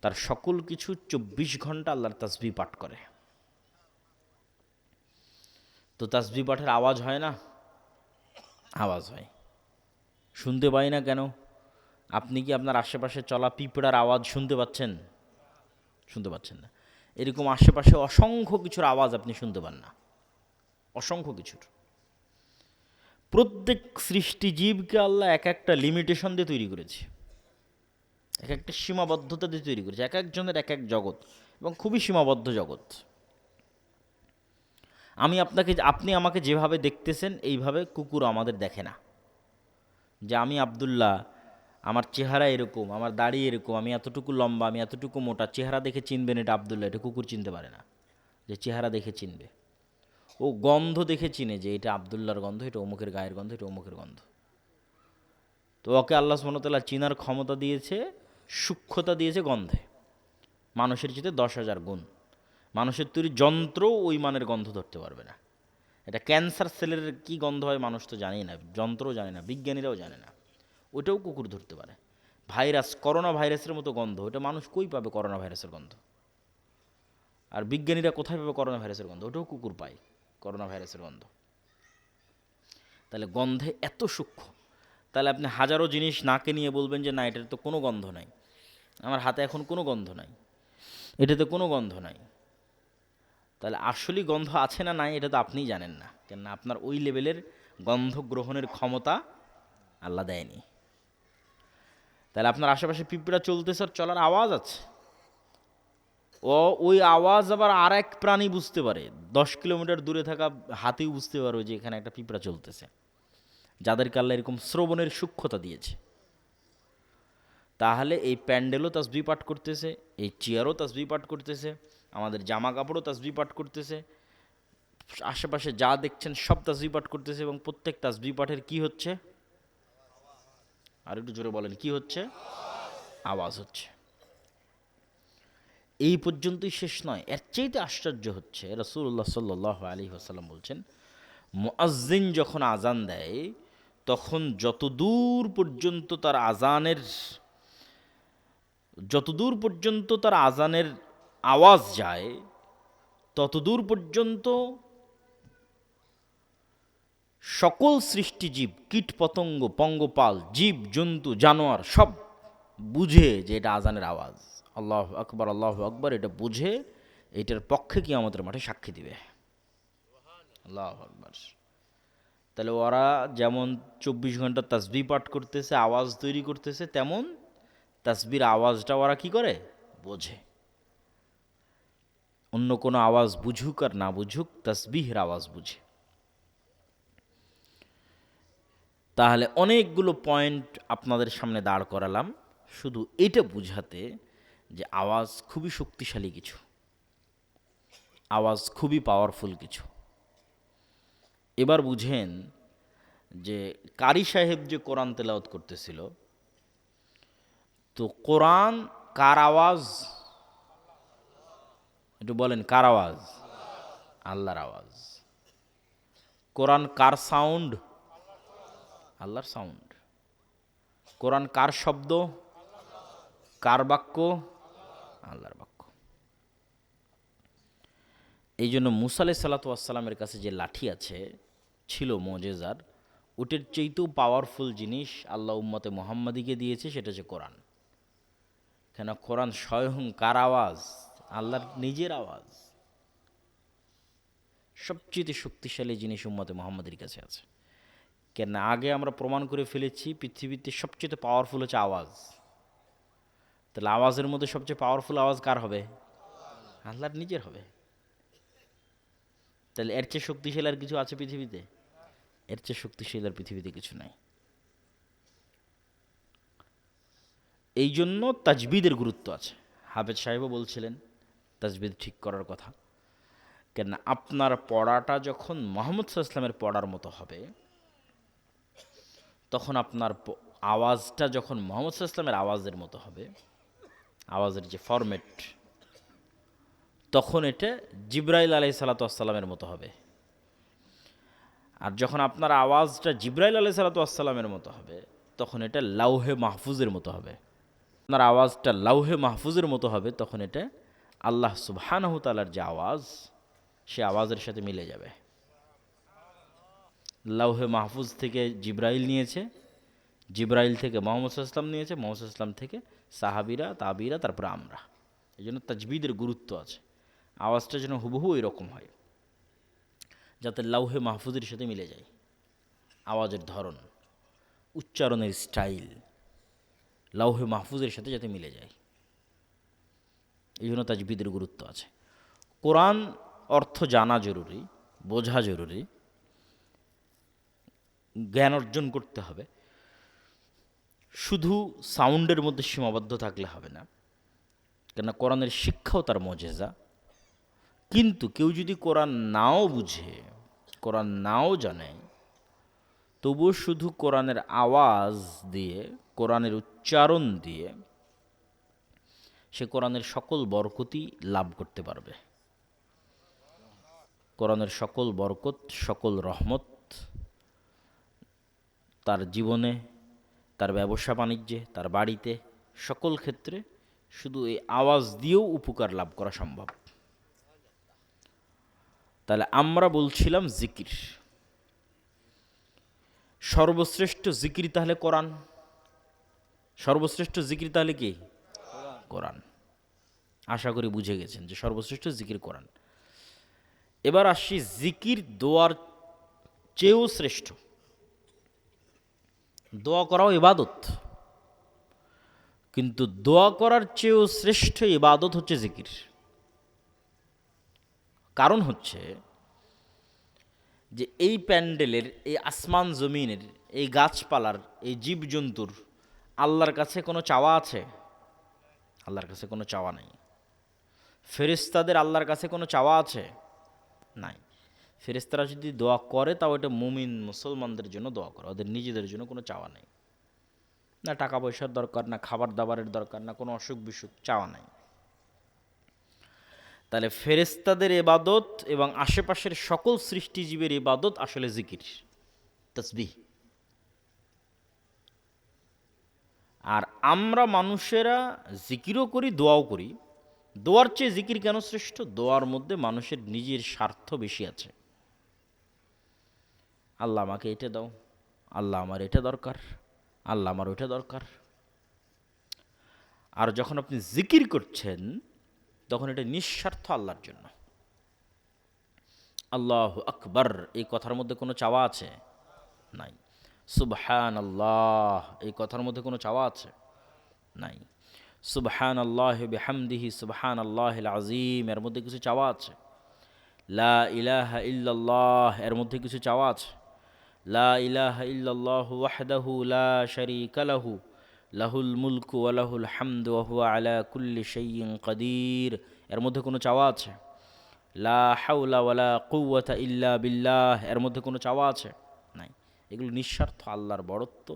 তার সকল কিছু 24 ঘন্টা আল্লাহর তাসবিহ পাঠ করে। তো তাসবিহ পাঠের আওয়াজ হয় না? আওয়াজ হয়। শুনতে পাই না কেন? আপনি কি আপনার আশেপাশে চলা পিঁপড়ার আওয়াজ শুনতে পাচ্ছেন? শুনতে পাচ্ছেন না। এরকম আশেপাশে অসংখ্য কিছুর আওয়াজ আপনি শুনতে পান না, অসংখ্য কিছুর। প্রত্যেক সৃষ্টিজীবকে আল্লাহ এক একটা লিমিটেশন দিয়ে তৈরি করেছে, এক একটা সীমাবদ্ধতা দিয়ে তৈরি করেছে, এক একজনের এক এক জগৎ, এবং খুবই সীমাবদ্ধ জগৎ। আপনি আমাকে যেভাবে দেখতেছেন, এইভাবে কুকুর আমাদের দেখে না। যে আমি আব্দুল্লাহ, আমার চেহারা এরকম, আমার দাড়ি এরকম, আমি এতটুকু লম্বা, আমি এতটুকু মোটা, চেহারা দেখে চিনবেন এটা আব্দুল্লাহ, এটা কুকুর চিনতে পারে না। যে চেহারা দেখে চিনবে, ও গন্ধ দেখে চিনে যে এটা আব্দুল্লাহর গন্ধ, এটা অমুকের গায়ের গন্ধ, এটা অমুকের গন্ধ। তো ওকে আল্লাহ সুবহানাহু ওয়া তাআলা চিনার ক্ষমতা দিয়েছে, সূক্ষ্মতা দিয়েছে গন্ধে, মানুষের চেয়ে 10,000 গুণ। মানুষের তৈরি যন্ত্র ওই মানের গন্ধ ধরতে পারবে না। এটা ক্যান্সার সেলের কি গন্ধ হয় মানুষ তো জানেই না, যন্ত্রও জানে না, বিজ্ঞানীরাও জানে না, ওটাও কুকুর ধরতে পারে। ভাইরাস, করোনা ভাইরাসের মতো গন্ধ, ওটা মানুষ কই পাবে করোনা ভাইরাসের গন্ধ? আর বিজ্ঞানীরা কোথায় পাবে করোনা ভাইরাসের গন্ধ? ওটাও কুকুর পায় করোনা ভাইরাসের গন্ধ। তাহলে গন্ধে এত সূক্ষ্ম। তাহলে আপনি হাজারো জিনিস নাকে নিয়ে বলবেন যে না, এটার তো কোনো গন্ধ নাই, আমার হাতে এখন কোনো গন্ধ নাই, এটাতে কোনো গন্ধ নাই। তাহলে আসলেই গন্ধ আছে না নাই এটা তো আপনিই জানেন না, কেননা আপনার ওই লেভেলের গন্ধ গ্রহণের ক্ষমতা আল্লাহ দেয়নি। তাহলে আপনার আশেপাশে পিঁপড়া চলতেছে, আর চলার আওয়াজ আছে, ওই আওয়াজ আবার আর এক প্রাণী বুঝতে পারে, 10 কিলোমিটার দূরে থাকা হাতিও বুঝতে পারবে যে এখানে একটা পিঁপড়া চলতেছে, যাদেরকে আল্লাহ এরকম শ্রবণের সূক্ষ্মতা দিয়েছে। তাহলে এই প্যান্ডেলও তাসবিহ পাঠ করতেছে, এই চেয়ারও তাসবিহ পাঠ করতেছে, আমাদের জামা কাপড়ও তাসবিহ পাঠ করতেছে, আশেপাশে যা দেখছেন সব তাসবিহ পাঠ করতেছে, এবং প্রত্যেক তাসবিহ পাঠের কি হচ্ছে? আর একটু জোরে বলেন, কি হচ্ছে? আওয়াজ হচ্ছে। এই পর্যন্তই শেষ নয়, এর চাইতে আশ্চর্য হচ্ছে, রাসূলুল্লাহ সাল্লাল্লাহু আলাইহি ওয়াসাল্লাম বলছেন, মুয়াজ্জিন যখন আজান দেয়, তখন যতদূর পর্যন্ত তার আজানের আওয়াজ যায়, ততদূর পর্যন্ত সকল সৃষ্টিজীব, কীট পতঙ্গ, পঙ্গপাল, জীব জন্তু, জানোয়ার সব বুঝে যে এটা আজানের আওয়াজ। আল্লাহু আকবার, আল্লাহু আকবার, এটা বুঝে এটার পক্ষে কিয়ামতের মাঠে সাক্ষী দিবে। আল্লাহু আকবার। তাহলে ওরা যেমন 24 ঘন্টা তাসবিহ পাঠ করতেছে, আওয়াজ তৈরি করতেছে, তেমন তাসবির আওয়াজটা ওরা কি করে? বোঝে। অন্য কোনো আওয়াজ বুঝুক আর না বুঝুক, তাসবিহের আওয়াজ বুঝে। তাহলে অনেকগুলো পয়েন্ট আপনাদের সামনে দাঁড় করালাম শুধু এটা বুঝাতে যে আওয়াজ খুবই শক্তিশালী কিছু, আওয়াজ খুবই পাওয়ারফুল কিছু। এবার বুঝেন যে কারি সাহেব যে কোরআন তেলাওয়াত করতেছিল, তো কোরআন কার আওয়াজ? একটু বলেন, কার আওয়াজ? আল্লাহর আওয়াজ। কোরআন কার সাউন্ড? আল্লাহর সাউন্ড। কোরআন কার শব্দ? কার বাক্য? আল্লাহর বাক্য। এই জন্য মুসা আলাইহিস সালাতু ওয়াস সালামের কাছে যে লাঠি আছে, ছিল মুজিজার, ওটার চেয়েতেও পাওয়ারফুল জিনিস আল্লাহ উম্মতে মুহাম্মাদিকে দিয়েছে, সেটা হচ্ছে কোরআন। কেন? কোরআন স্বয়ং কার আওয়াজ? আল্লাহর নিজের আওয়াজ। সবচেয়ে শক্তিশালী জিনিস উম্মতে মুহাম্মাদের কাছে আছে। কেন? আগে আমরা প্রমাণ করে ফেলেছি পৃথিবীতে সবচেয়ে পাওয়ারফুল হচ্ছে আওয়াজ। তাহলে আওয়াজের মধ্যে সবচেয়ে পাওয়ারফুল আওয়াজ কার হবে? আল্লাহর নিজের হবে। তাহলে এর চেয়ে শক্তিশালী আর কিছু আছে পৃথিবীতে? এর চেয়ে শক্তিশালী আর পৃথিবীতে কিছু নাই। এই জন্য তাজবিদের গুরুত্ব আছে। হাফেজ সাহেবও বলছিলেন তাজবিদ ঠিক করার কথা। কেন? আপনার পড়াটা যখন মুহাম্মদ সাল্লাল্লাহু আলাইহি ওয়াসাল্লামের পড়ার মতো হবে, তখন আপনার আওয়াজটা যখন মুহাম্মদ সাল্লাল্লাহু আলাইহি ওয়াসাল্লামের আওয়াজের মতো হবে, আওয়াজের যে ফরম্যাট, তখন এটা জিবরাইল আলাইহিস সালাতু ওয়াস সালামের মতো হবে। আর যখন আপনার আওয়াজটা জিবরাইল আলাইহিস সালাতু ওয়াস সালামের মতো হবে, তখন এটা লাউহে মাহফুজের মতো হবে। আপনার আওয়াজটা লাউহে মাহফুজের মতো হবে, তখন এটা আল্লাহ সুবহানাহু ওয়া তাআলার যে আওয়াজ, সে আওয়াজের সাথে মিলে যাবে। লাউহে মাহফুজ থেকে জিবরাইল নিয়েছে, জিবরাইল থেকে মুহাম্মদ সাল্লাল্লাহু আলাইহি ওয়াসাল্লাম নিয়েছে, মুহাম্মদ সাল্লাল্লাহু আলাইহি ওয়াসাল্লাম থেকে সাহাবীরা, তাবিরা, তারপরে আমরা। এই জন্য তাজবিদের গুরুত্ব আছে। আওয়াজটা যেন হুবহু এরকম হয়, যাতে লাউহে মাহফুজের সাথে মিলে যায়। আওয়াজের ধরন, উচ্চারণের স্টাইল লাউহে মাহফুজের সাথে যাতে মিলে যায়, এই জন্য তাজবিদের গুরুত্ব আছে। কোরআন অর্থ জানা জরুরি, বোঝা জরুরি, জ্ঞান অর্জন করতে হবে। শুধু সাউন্ডের মধ্যে সীমাবদ্ধ থাকলে হবে না, কেননা কোরআনের শিক্ষাও তার মুজিজা। কিন্তু কেউ যদি কোরআন নাও বুঝে, কোরআন নাও জানে, তবুও শুধু কোরআনের আওয়াজ দিয়ে, কোরআনের উচ্চারণ দিয়ে সে কোরআনের সকল বরকতই লাভ করতে পারবে। কোরআনের সকল বরকত, সকল রহমত তার জীবনে, তার ব্যবসা বাণিজ্যে, তার বাড়িতে, সকল ক্ষেত্রে শুধু এই আওয়াজ দিয়েও উপকার লাভ করা সম্ভব। তাহলে আমরা বলছিলাম জিকির, সর্বশ্রেষ্ঠ জিকির তাহলে কোরআন। সর্বশ্রেষ্ঠ জিকির তাহলে কি? কোরআন। আশা করি বুঝে গেছেন যে সর্বশ্রেষ্ঠ জিকির কোরআন। এবার আসি জিকির দোয়ার চেয়েও শ্রেষ্ঠ। দোয়া করাও ইবাদত, কিন্তু দোয়া করার চেয়েও শ্রেষ্ঠ ইবাদত হচ্ছে জিকির। কারণ হচ্ছে যে এই প্যান্ডেলের, এই আসমান জমিনের, এই গাছপালার, এই জীবজন্তুর আল্লাহর কাছে কোনো চাওয়া আছে? আল্লাহর কাছে কোনো চাওয়া নাই। ফেরেশতাদের আল্লাহর কাছে কোনো চাওয়া আছে? নাই। ফেরেশতারা যদি দোয়া করে, তাও এটা মুমিন মুসলমানদের জন্য দোয়া করে, ওদের নিজেদের জন্য কোনো চাওয়া নেই। না টাকা পয়সার দরকার, না খাবার দাবারের দরকার, না কোনো অসুখ বিসুখ, চাওয়া নাই। তাহলে ফেরেশতাদের ইবাদত এবং আশেপাশের সকল সৃষ্টিজীবের ইবাদত আসলে জিকির, তাসবিহ। আর আমরা মানুষেরা জিকিরও করি, দোয়াও করি। দোয়ার চেয়ে জিকির কেন শ্রেষ্ঠ? দোয়ার মধ্যে মানুষের নিজের স্বার্থ বেশি আছে। আল্লাহ আমাকে এটা দাও, আল্লাহ আমার এটা দরকার, আল্লাহ আমার ওইটা দরকার। আর যখন আপনি জিকির করছেন, তখন এটা নিঃস্বার্থ আল্লাহর জন্য। আল্লাহু আকবার, এই কথার মধ্যে কোনো চাওয়া আছে? নাই। সুবহান আল্লাহ, এই কথার মধ্যে কোনো চাওয়া আছে? নাই। সুবহান আল্লাহ বিহামদিহি সুবহান আল্লাহিল আযীম, এর মধ্যে কিছু চাওয়া আছে? লা ইলাহা ইল্লাল্লাহ, এর মধ্যে কিছু চাওয়া আছে? লা ইলাহা ইল্লাল্লাহু ওয়াহদাহু লা শারীকা লাহু লাহুল মুলকু ওয়া লাহুল হামদু ওয়া হুয়া আলা কুল্লি শাইইন কাদির, এর মধ্যে কোনো চাওয়া আছে? লা হাওলা ওয়ালা কুওয়াতা ইল্লা বিল্লাহ, এর মধ্যে কোনো চাওয়া আছে? নাই। এগুলো নিঃস্বার্থ আল্লাহর বড়ত্ব,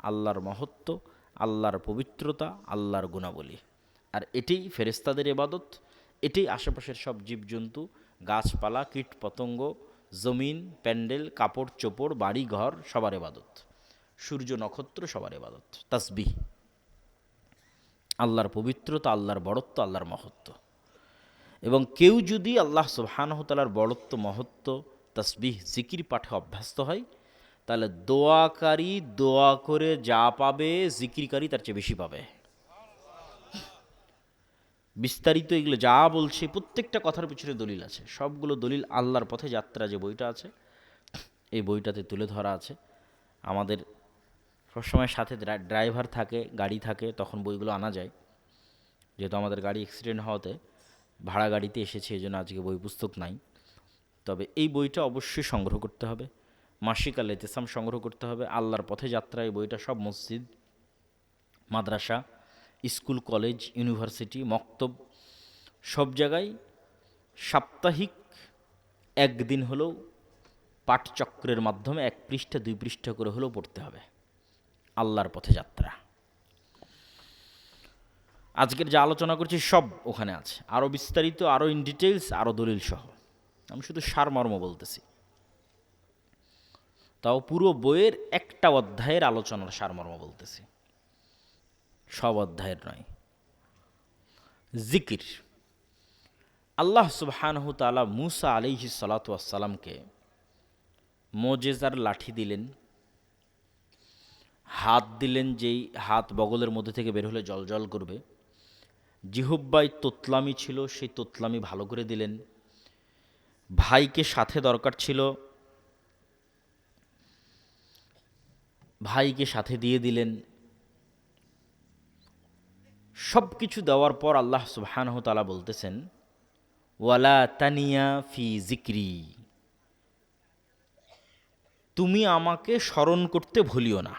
আল্লাহর মহত্ব, আল্লাহর পবিত্রতা, আল্লাহর গুণাবলী। আর এটাই ফেরেশতাদের ইবাদত, এটাই আশেপাশের সব জীবজন্তু, গাছপালা, কীট পতঙ্গ, জমিন, প্যান্ডেল, কাপড় চোপড়, বাড়ি ঘর, সবার ইবাদত। সূর্য নক্ষত্র সবার ইবাদত। তাসবিহ, আল্লাহর পবিত্রতা, আল্লাহর বড়ত্ব, আল্লাহর মহত্ব। এবং কেউ যদি আল্লাহ সুবহানাহু ওয়া তাআলার বড়ত্ব, মহত্ব, তাসবিহ, জিকির পাঠে অভ্যস্ত হয়, তাহলে দোয়াকারী দোয়া করে যা পাবে, জিকিরকারী তার চেয়ে বেশি পাবে। বিস্তারিত এগুলো যা বলছে প্রত্যেকটা কথার পিছনে দলিল আছে, সবগুলো দলিল আল্লাহর পথে যাত্রা যে বইটা আছে এই বইটাতে তুলে ধরা আছে। আমাদের সবসময় সাথে ড্রাইভার থাকে, গাড়ি থাকে, তখন বইগুলো আনা যায়। যেহেতু আমাদের গাড়ি অ্যাক্সিডেন্ট হওয়াতে ভাড়া গাড়িতে এসেছে, এই জন্য আজকে বই পুস্তক নাই। তবে এই বইটা অবশ্যই সংগ্রহ করতে হবে, মাসিক আল ইতিসাম সংগ্রহ করতে হবে। আল্লাহর পথে যাত্রা এই বইটা সব মসজিদ, মাদ্রাসা, স্কুল, কলেজ, ইউনিভার্সিটি, মক্তব সব জায়গায় সাপ্তাহিক একদিন হলেও পাঠচক্রের মাধ্যমে 1 পৃষ্ঠা 2 পৃষ্ঠা করে হলেও পড়তে হবে। আল্লাহর পথে যাত্রা আজকের যা আলোচনা করছি সব ওখানে আছে, আরও বিস্তারিত, আরও ইন ডিটেইলস, আরও দলিল সহ। আমি শুধু সারমর্ম বলতেছি, তাও পুরো বইয়ের একটা অধ্যায়ের আলোচনার সারমর্ম বলতেছি, সব অধ্যায়ের নয়। জিকির। আল্লাহ সুবহানাহু তাআলা মূসা আলাইহিস সালাতু ওয়াস সালামকে মোজেজার লাঠি দিলেন, হাত দিলেন, যেই হাত বগলের মধ্যে থেকে বের হলে জলজল করবে। জিহ্বায় তোতলামি ছিল, সেই তোতলামি ভালো করে দিলেন। ভাইকে সাথে দরকার ছিল, ভাইকে সাথে দিয়ে দিলেন। সব কিছু দেওয়ার পর আল্লাহ সুবহানাহু তাআলা বলতেছেন, ওয়ালা তানিয়া ফি জিক্রি, তুমি আমাকে স্মরণ করতে ভুলিও না।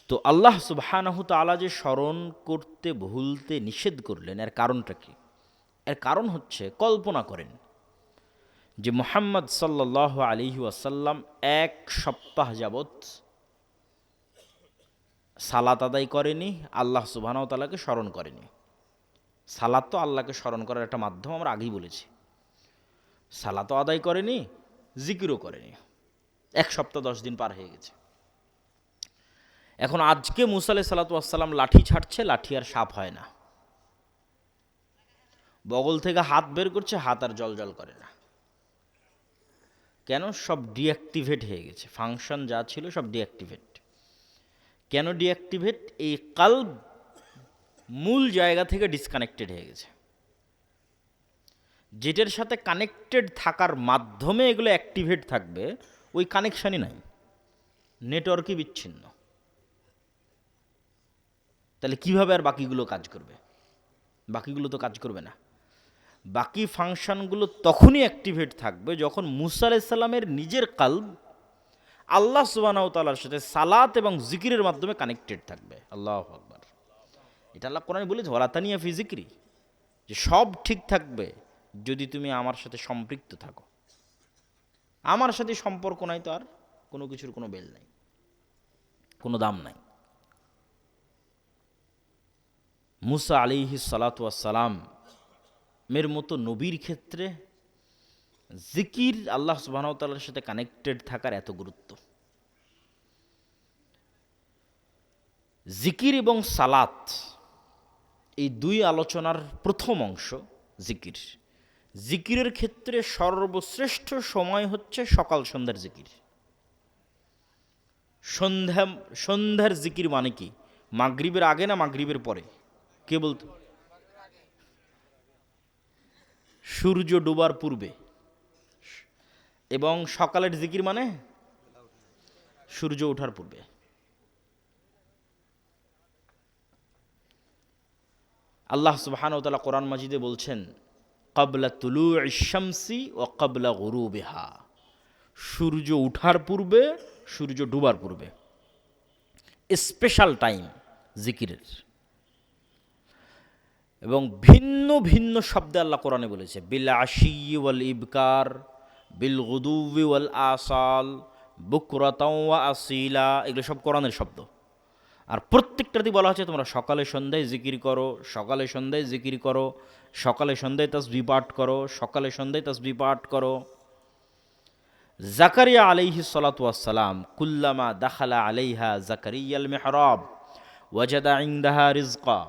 তো আল্লাহ সুবহানাহু তাআলা যে স্মরণ করতে ভুলতে নিষেধ করলেন, এর কারণটা কি? এর কারণ হচ্ছে, কল্পনা করেন যে মুহাম্মদ সাল্লাল্লাহু আলাইহি ওয়াসাল্লাম 1 সপ্তাহ যাবৎ সালাত আদায় করেনি, আল্লাহ সুবহানাহু ওয়া তাআলাকে স্মরণ করেনি। সালাত তো আল্লাহকে স্মরণ করার একটা মাধ্যম, আমরা আগেই বলেছি। সালাতও আদায় করেনি, জিকিরও করেনি। 1 সপ্তাহ 10 দিন পার হয়ে গেছে। এখন আজকে মূসা আলাইহিস সালাতু ওয়াস সালাম লাঠি ছাড়ছে, লাঠি আর সাপ হয় না। বগল থেকে হাত বের করছে, হাত আর জলজল করে না। কেন? সব ডিঅ্যাক্টিভেট হয়ে গেছে, ফাংশন যা ছিল সব ডিঅ্যাক্টিভেট। কেন ডিঅ্যাক্টিভেট? এই কালব মূল জায়গা থেকে ডিসকানেক্টেড হয়ে গেছে। যেটার সাথে কানেক্টেড থাকার মাধ্যমে এগুলো অ্যাক্টিভেট থাকবে, ওই কানেকশানই নাই, নেটওয়ার্কই বিচ্ছিন্ন। তাহলে কিভাবে আর বাকিগুলো কাজ করবে? বাকিগুলো তো কাজ করবে না। বাকি ফাংশনগুলো তখনই অ্যাক্টিভেট থাকবে যখন মূসা আলাইহিস সালামের নিজের কালব আল্লাহ সুবহানাহু ওয়া তাআলার সাথে সালাত এবং জিকিরের মাধ্যমে কানেক্টেড থাকবে। আল্লাহু আকবার। এটা আল্লাহ কোরআনে বলেছে, ওয়ালা তানিয়া ফি জিক্রি, যে সব ঠিক থাকবে যদি তুমি আমার সাথে সম্পৃক্ত থাকো। আমার সাথে সম্পর্ক নাই তো আর কোনো কিছুর কোনো বেল নাই, কোনো দাম নাই। মূসা আলাইহিস সালাতু ওয়াস সালাম এর মতো নবীর ক্ষেত্রে জিকির, আল্লাহ সুবহানাহু ওয়া তাআলার সাথে কানেক্টেড থাকার এত গুরুত্ব। জিকির এবং সালাত এই দুই আলোচনার প্রথম অংশ জিকির। জিকিরের ক্ষেত্রে সর্বশ্রেষ্ঠ সময় হচ্ছে সকাল সন্ধ্যার জিকির। সন্ধ্যার জিকির মানে কি? মাগরিবের আগে না মাগরিবের পরে? কে বলতো? সূর্য ডোবার পূর্বে। এবং সকালের জিকির মানে সূর্য ওঠার পূর্বে। আল্লাহ সুবহানাহু ওয়া তাআলা কোরআন মাজিদে বলছেন, ক্বাবলা তুলুইশ শামসি ওয়া ক্বাবলা গুরুবিহা, সূর্য ওঠার পূর্বে, সূর্য ডুবার পূর্বে। স্পেশাল টাইম জিকিরের। এবং ভিন্ন ভিন্ন শব্দে আল্লাহ কোরআনে বলেছে, বিল আশি ওয়াল ইবকার, বিল গুদুবি ওয়াল আসাল, বুকরাতাও ওয়া আসিলা, এগুলো সব কোরআনের শব্দ। আর প্রত্যেকটাতেই বলা হচ্ছে তোমরা সকালে সন্ধ্যায় জিকির করো, সকালে সন্ধ্যায় জিকির করো, সকালে সন্ধ্যায় তাসবিহ পাঠ করো, সকালে সন্ধ্যায় তাসবিহ পাঠ করো। জাকারিয়া আলাইহিস সালাতু ওয়াস সালাম কুল্লামা দাখালা আলাইহা জাকারিয়াল মিহরাব ওয়াজাদা ইনদাহা রিজকা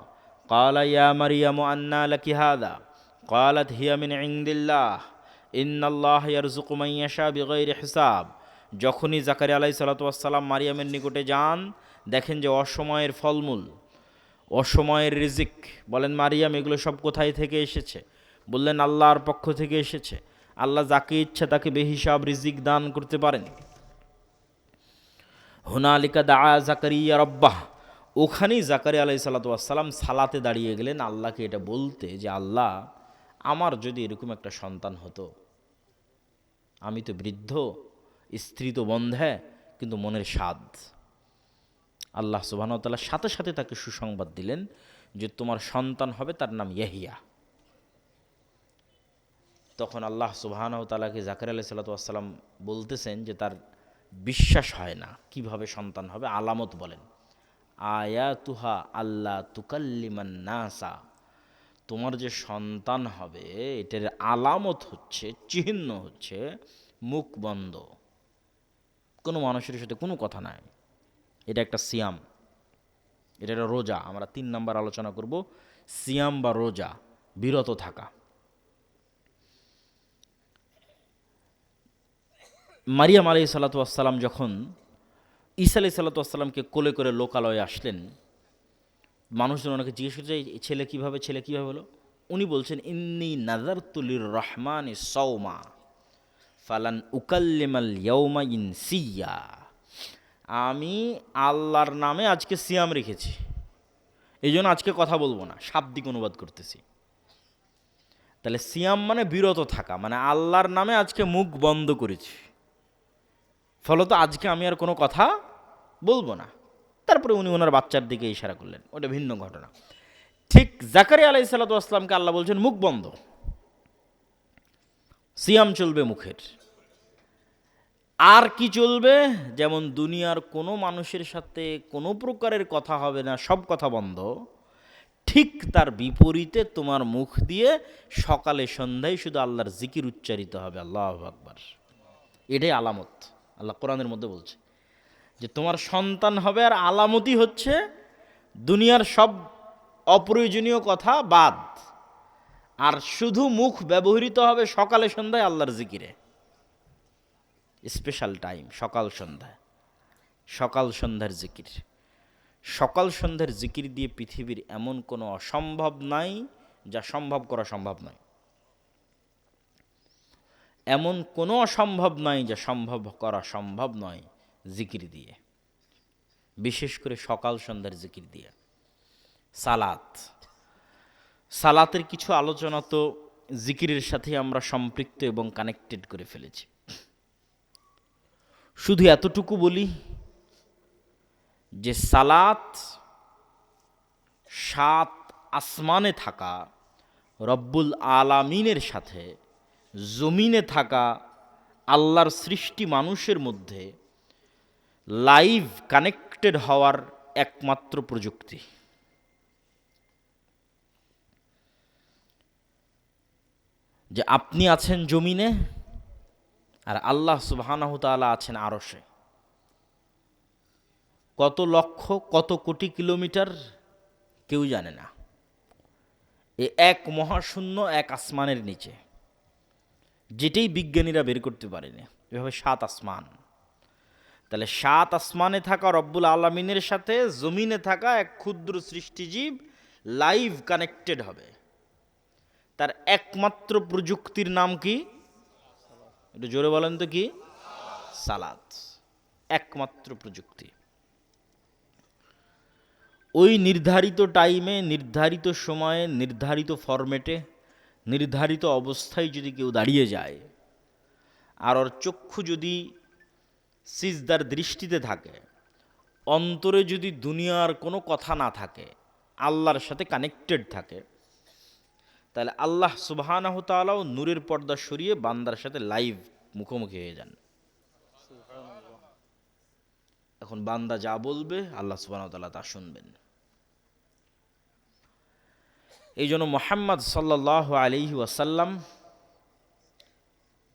ক্বালা ইয়া মারইয়ামু আন্না লাকি হাযা ক্বালাত হিয়া মিন ইনদিল্লাহ ইন্নাল্লাহা ইয়ারযুকু মান ইয়াশা বিগাইরি হিসাব। যখনই জাকারিয়া আলাইহিস সালাতু ওয়াস সালাম মারিয়ামের নিকটে যান, দেখেন যে অসময়ের ফলমূল, অসময়ের রিজিক। বলেন মারিয়াম এগুলো সব কোথায় থেকে এসেছে? বললেন আল্লাহর পক্ষ থেকে এসেছে। আল্লাহ যাকে ইচ্ছা তাকে বেহিসাব রিজিক দান করতে পারেন। হুনালিকা দাআ জাকারিয়া রব্বাহ, ওখানেই জাকারিয়া আলাইহিস সালাতু ওয়াস সালাম সালাতে দাঁড়িয়ে গেলেন আল্লাহকে এটা বলতে যে আল্লাহ, আমার যদি এরকম একটা সন্তান হতো, আমি তো বৃদ্ধ, স্ত্রী তো বন্ধে, কিন্তু মনের স্বাদ। আল্লাহ সুবহানাহু ওয়া তাআলা সাথে সাথে তাকে সুসংবাদ দিলেন যে তোমার সন্তান হবে, তার নাম ইয়াহিয়া। তখন আল্লাহ সুবহানাহু ওয়া তাআলাকে জাকারিয়া আলাইহিস সালাতু ওয়াস সালাম বলতেছেন যে তার বিশ্বাস হয় না, কিভাবে সন্তান হবে, আলামত বলেন। আয়াতুহা আল্লাহ তুকাল্লিমান নাসা, তোমার যে সন্তান হবে এটার আলামত হচ্ছে, চিহ্ন হচ্ছে মুখ বন্ধ, কোনো মানুষের সাথে কোনো কথা নাই। এটা একটা সিয়াম, এটা একটা রোজা। আমরা 3 নাম্বার আলোচনা করব, সিয়াম বা রোজা, বিরত থাকা। মারিয়াম আলাইহিস সালাতু ওয়াস সালাম যখন ঈসা আলাইহিস সালাতু ওয়াস সালামকে কোলে করে লোকালয়ে আসলেন, মানুষজন ওনাকে জিজ্ঞেস করছে ছেলে কীভাবে হলো? উনি বলছেন ইন্নী নাযারতু লির রহমানি সাওমা ফালান উকাল্লিমাল ইয়াউমা ইনসিয়া, আমি আল্লাহর নামে আজকে সিয়াম রেখেছি, এই জন্য আজকে কথা বলবো না। শাব্দিক অনুবাদ করতেছি। তাহলে সিয়াম মানে বিরত থাকা, মানে আল্লাহর নামে আজকে মুখ বন্ধ করেছি, ফলত আজকে আমি আর কোনো কথা বলবো না। তারপরে উনি ওনার বাচ্চার দিকে ইশারা করলেন, ওটা ভিন্ন ঘটনা। ঠিক জাকারিয়া আলাইহিস সালাতু ওয়াস সালামকে আল্লাহ বলছেন মুখ বন্ধ, সিয়াম চলবে মুখের। আর কি চলবে? যেমন দুনিয়ার কোনো মানুষের সাথে কোনো প্রকারের কথা হবে না, সব কথা বন্ধ, ঠিক তার বিপরীতে তোমার মুখ দিয়ে সকালে সন্ধ্যায় শুধু আল্লাহর জিকির উচ্চারিত হবে, আল্লাহু আকবার। এটাই আলামত। আল্লাহ কোরআনের মধ্যে বলছে যে তোমার সন্তান হবে, আর আলামতই হচ্ছে দুনিয়ার সব অপ্রয়োজনীয় কথা বাদ, আর শুধু মুখ ব্যবহৃত হবে সকালে সন্ধ্যায় আল্লাহর জিকিরে। স্পেশাল টাইম সকাল সন্ধ্যা, সকাল সন্ধ্যার জিকির। সকাল সন্ধ্যার জিকির দিয়ে পৃথিবীর এমন কোনো অসম্ভব নাই যা সম্ভব করা সম্ভব নয়, এমন কোনো অসম্ভব নাই যা সম্ভব করা সম্ভব নয় জিকির দিয়ে, বিশেষ করে সকাল সন্ধ্যার জিকির দিয়ে। সালাতের কিছু আলোচনা তো জিকিরের সাথে আমরা সম্পৃক্ত এবং কানেক্টেড করে ফেলেছি। শুধু এতটুকু বলি যে সালাত 7 আসমানে থাকা রব্বুল আলামিনের সাথে জমিনে থাকা আল্লাহর সৃষ্টি মানুষের মধ্যে লাইভ কানেক্টেড হওয়ার একমাত্র প্রযুক্তি। যে আপনি আছেন জমিনে আর আল্লাহ সুবহানাহু তাআলা আছেন আরশে। কত লক্ষ কত কোটি কিলোমিটার কেউ জানে না। এ এক মহাশূন্য, এক আসমানের নিচে, যেটাই বিজ্ঞানীরা বের করতে পারেনি। এভাবে 7 আসমান। তাহলে 7 আসমানে থাকা রব্বুল আলামিনের সাথে জমিনে থাকা এক ক্ষুদ্র সৃষ্টিজীব লাইভ কানেক্টেড হবে। তার একমাত্র প্রযুক্তির নাম কি? একটু জোরে বলেন তো কি? সালাত। একমাত্র প্রযুক্তি। ওই নির্ধারিত টাইমে, নির্ধারিত সময়ে, নির্ধারিত ফরম্যাটে, নির্ধারিত অবস্থায় যদি কেউ দাঁড়িয়ে যায়, আর ওর চক্ষু যদি সিজদার দৃষ্টিতে থাকে, অন্তরে যদি দুনিয়ার কোনো কথা না থাকে, আল্লাহর সাথে কানেক্টেড থাকে, তাহলে আল্লাহ সুবহানাহু তাআলাও নূরের পর্দা সরিয়ে বান্দার সাথে লাইভ মুখোমুখি হয়ে যান। এখন বান্দা যা বলবে আল্লাহ সুবহানাহু ওয়া তাআলা তা শুনবেন। এই জন্য মুহাম্মদ সাল্লাল্লাহু আলাইহি ওয়াসাল্লাম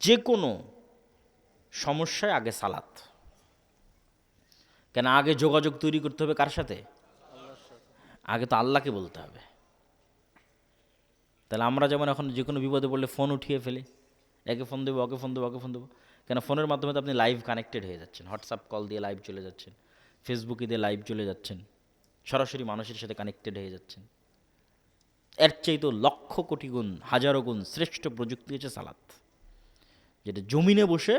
যে কোনো সমস্যায় আগে সালাত, কেন আগে যোগাযোগ তৈরি করতে হবে কার সাথে? আগে তো আল্লাহকে বলতে হবে। তাহলে আমরা যেমন এখন যে কোনো বিপদে পড়লে ফোন উঠিয়ে ফেলি, একে ফোন দেবো, ওকে ফোন দেবো, ওকে ফোন দেবো, কেন ফোনের মাধ্যমে তো আপনি লাইভ কানেক্টেড হয়ে যাচ্ছেন, হোয়াটসঅ্যাপ কল দিয়ে লাইভ চলে যাচ্ছেন, ফেসবুকে দিয়ে লাইভ চলে যাচ্ছেন, সরাসরি মানুষের সাথে কানেক্টেড হয়ে যাচ্ছেন। এর চাইতে লক্ষ কোটি গুণ, হাজারো গুণ শ্রেষ্ঠ প্রযুক্তি হচ্ছে সালাত, যেটা জমিনে বসে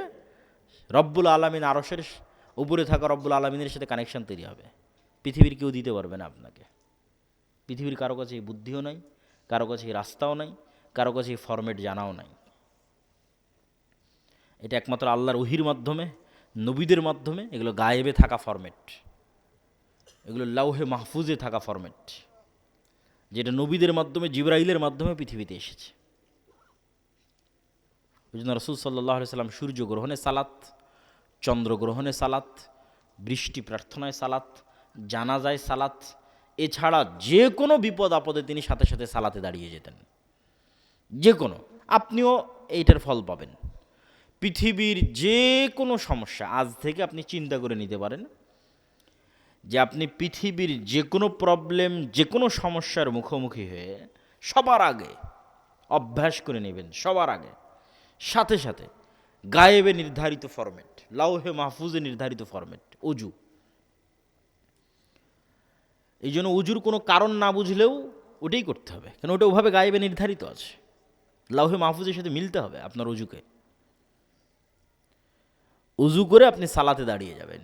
রব্বুল আলামিন আরশের উপরে থাকা রব্বুল আলামিনের সাথে কানেকশন তৈরি হবে। পৃথিবীর কেউ দিতে পারবে না আপনাকে। পৃথিবীর কারো কাছে এই বুদ্ধিও নাই, কারো কাছে এই রাস্তাও নাই, কারো কাছে এই ফরম্যাট জানাও নাই। এটা একমাত্র আল্লাহর ওহির মাধ্যমে, নবীদের মাধ্যমে, এগুলো গায়েবে থাকা ফরম্যাট, এগুলো লাউহে মাহফুজে থাকা ফরম্যাট, যেটা নবীদের মাধ্যমে, জিবরাইলের মাধ্যমে পৃথিবীতে এসেছে। ওই জন্য রাসূল সাল্লাল্লাহু আলাইহি সাল্লাম সূর্যগ্রহণে সালাত, চন্দ্রগ্রহণে সালাত, বৃষ্টি প্রার্থনায় সালাত, জানাজায় সালাত, এছাড়া যে কোনো বিপদ আপদে তিনি সাথে সাথে সালাতে দাঁড়িয়ে যেতেন। যে কোনো, আপনিও এইটার ফল পাবেন। পৃথিবীর যে কোনো সমস্যা আজ থেকে আপনি চিন্তা করে নিতে পারেন যে আপনি পৃথিবীর যে কোনো প্রবলেম, যে কোনো সমস্যার মুখোমুখি হয়ে সবার আগে অভ্যাস করে নেবেন, সবার আগে সাথে সাথে গায়েবে নির্ধারিত ফরম্যাট, লাউহে মাহফুজে নির্ধারিত ফরম্যাট, অজু। এই জন্য অজুর কোনো কারণ না বুঝলেও ওটাই করতে হবে, কেন ওটা ওভাবে গায়েবে নির্ধারিত আছে, লাউহে মাহফুজের সাথে মিলতে হবে আপনার অজুকে। উজু করে আপনি সালাতে দাঁড়িয়ে যাবেন।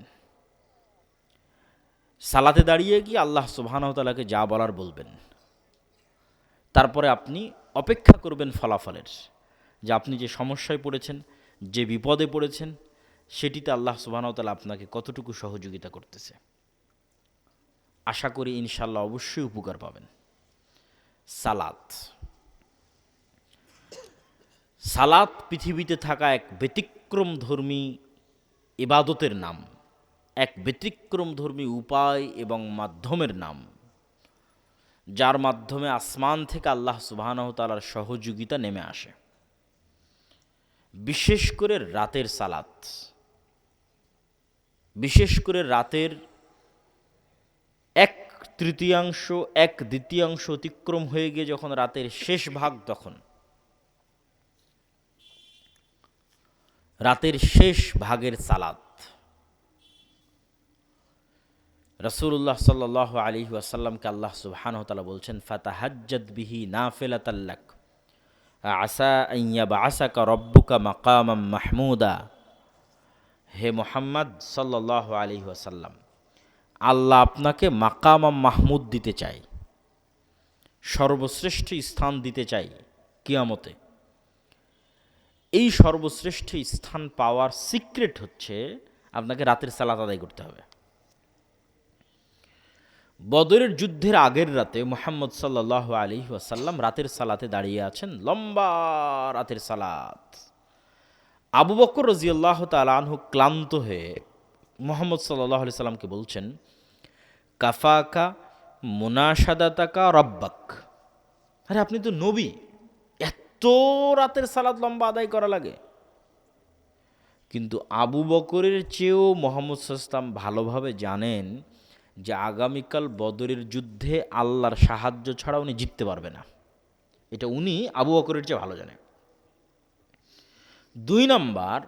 সালাতে দাঁড়িয়ে কি আল্লাহ সুবহানাহু ওয়া তাআলাকে যা বলার বলবেন। তারপরে আপনি অপেক্ষা করবেন ফলাফলের, যে আপনি যে সমস্যায় পড়েছেন, যে বিপদে পড়েছেন, সেটিতে আল্লাহ সুবহানাহু ওয়া তাআলা আপনাকে কতটুকু সহযোগিতা করতেছে। আশা করি ইনশাআল্লাহ অবশ্যই উপকার পাবেন। সালাত, সালাত পৃথিবীতে থাকা এক ব্যতিক্রমধর্মী ইবাদতের নাম, এক ব্যতিক্রমধর্মী উপায় এবং মাধ্যমের নাম, যার মাধ্যমে আসমান থেকে আল্লাহ সুবহানাহু ওয়া তাআলার সহযোগিতা নেমে আসে। বিশেষ করে রাতের সালাত, বিশেষ করে রাতের 1/3, 1/2 অতিক্রম হয়ে গিয়ে যখন রাতের শেষ ভাগ, তখন রাতের শেষ ভাগের সালাত রাসূলুল্লাহ সাল্লাল্লাহু আলাইহি ওয়াসাল্লামকে আল্লাহ সুবহানাহু ওয়া তাআলা বলছেন, ফাতাহাজ্জাদ বিহি নাফিলাতাল লাক আসা আন ইয়াবআসাকা রাব্বুকা মাকামাম মাহমুদা। হে মুহাম্মদ সাল্লাল্লাহু আলাইহি ওয়াসাল্লাম, আল্লাহ আপনাকে মাকামাম মাহমুদ দিতে চাই, সর্বশ্রেষ্ঠ স্থান দিতে চাই কিয়ামতে। এই সর্বশ্রেষ্ঠ স্থান পাওয়ার সিক্রেট হচ্ছে আপনাকে রাতের সালাত আদায় করতে হবে। বদরের যুদ্ধের আগের রাতে মুহাম্মদ সাল্লাল্লাহু আলাইহি ওয়াসাল্লাম রাতের সালাতে দাঁড়িয়ে আছেন, লম্বা রাতের সালাত। আবু বকর রাদিয়াল্লাহু তাআলা আনহু ক্লান্ত হয়ে মুহাম্মদ সাল্লাল্লাহু আলাইহি সাল্লামকে বলছেন, কাফাকা মুনাশাদাতাকা রব্বাক। আরে আপনি তো নবী, এত রাতের সালাত লম্বা আদায় করা লাগে? কিন্তু আবু বকরের চেয়েও মুহাম্মদ সাল্লাল্লাহু আলাইহি ওয়াসাল্লাম ভালোভাবে জানেন যে আগামীকাল বদরের যুদ্ধে আল্লাহর সাহায্য ছাড়া উনি জিততে পারবে না। এটা উনি আবু বকরের চেয়ে ভালো জানেন। 2 নাম্বার,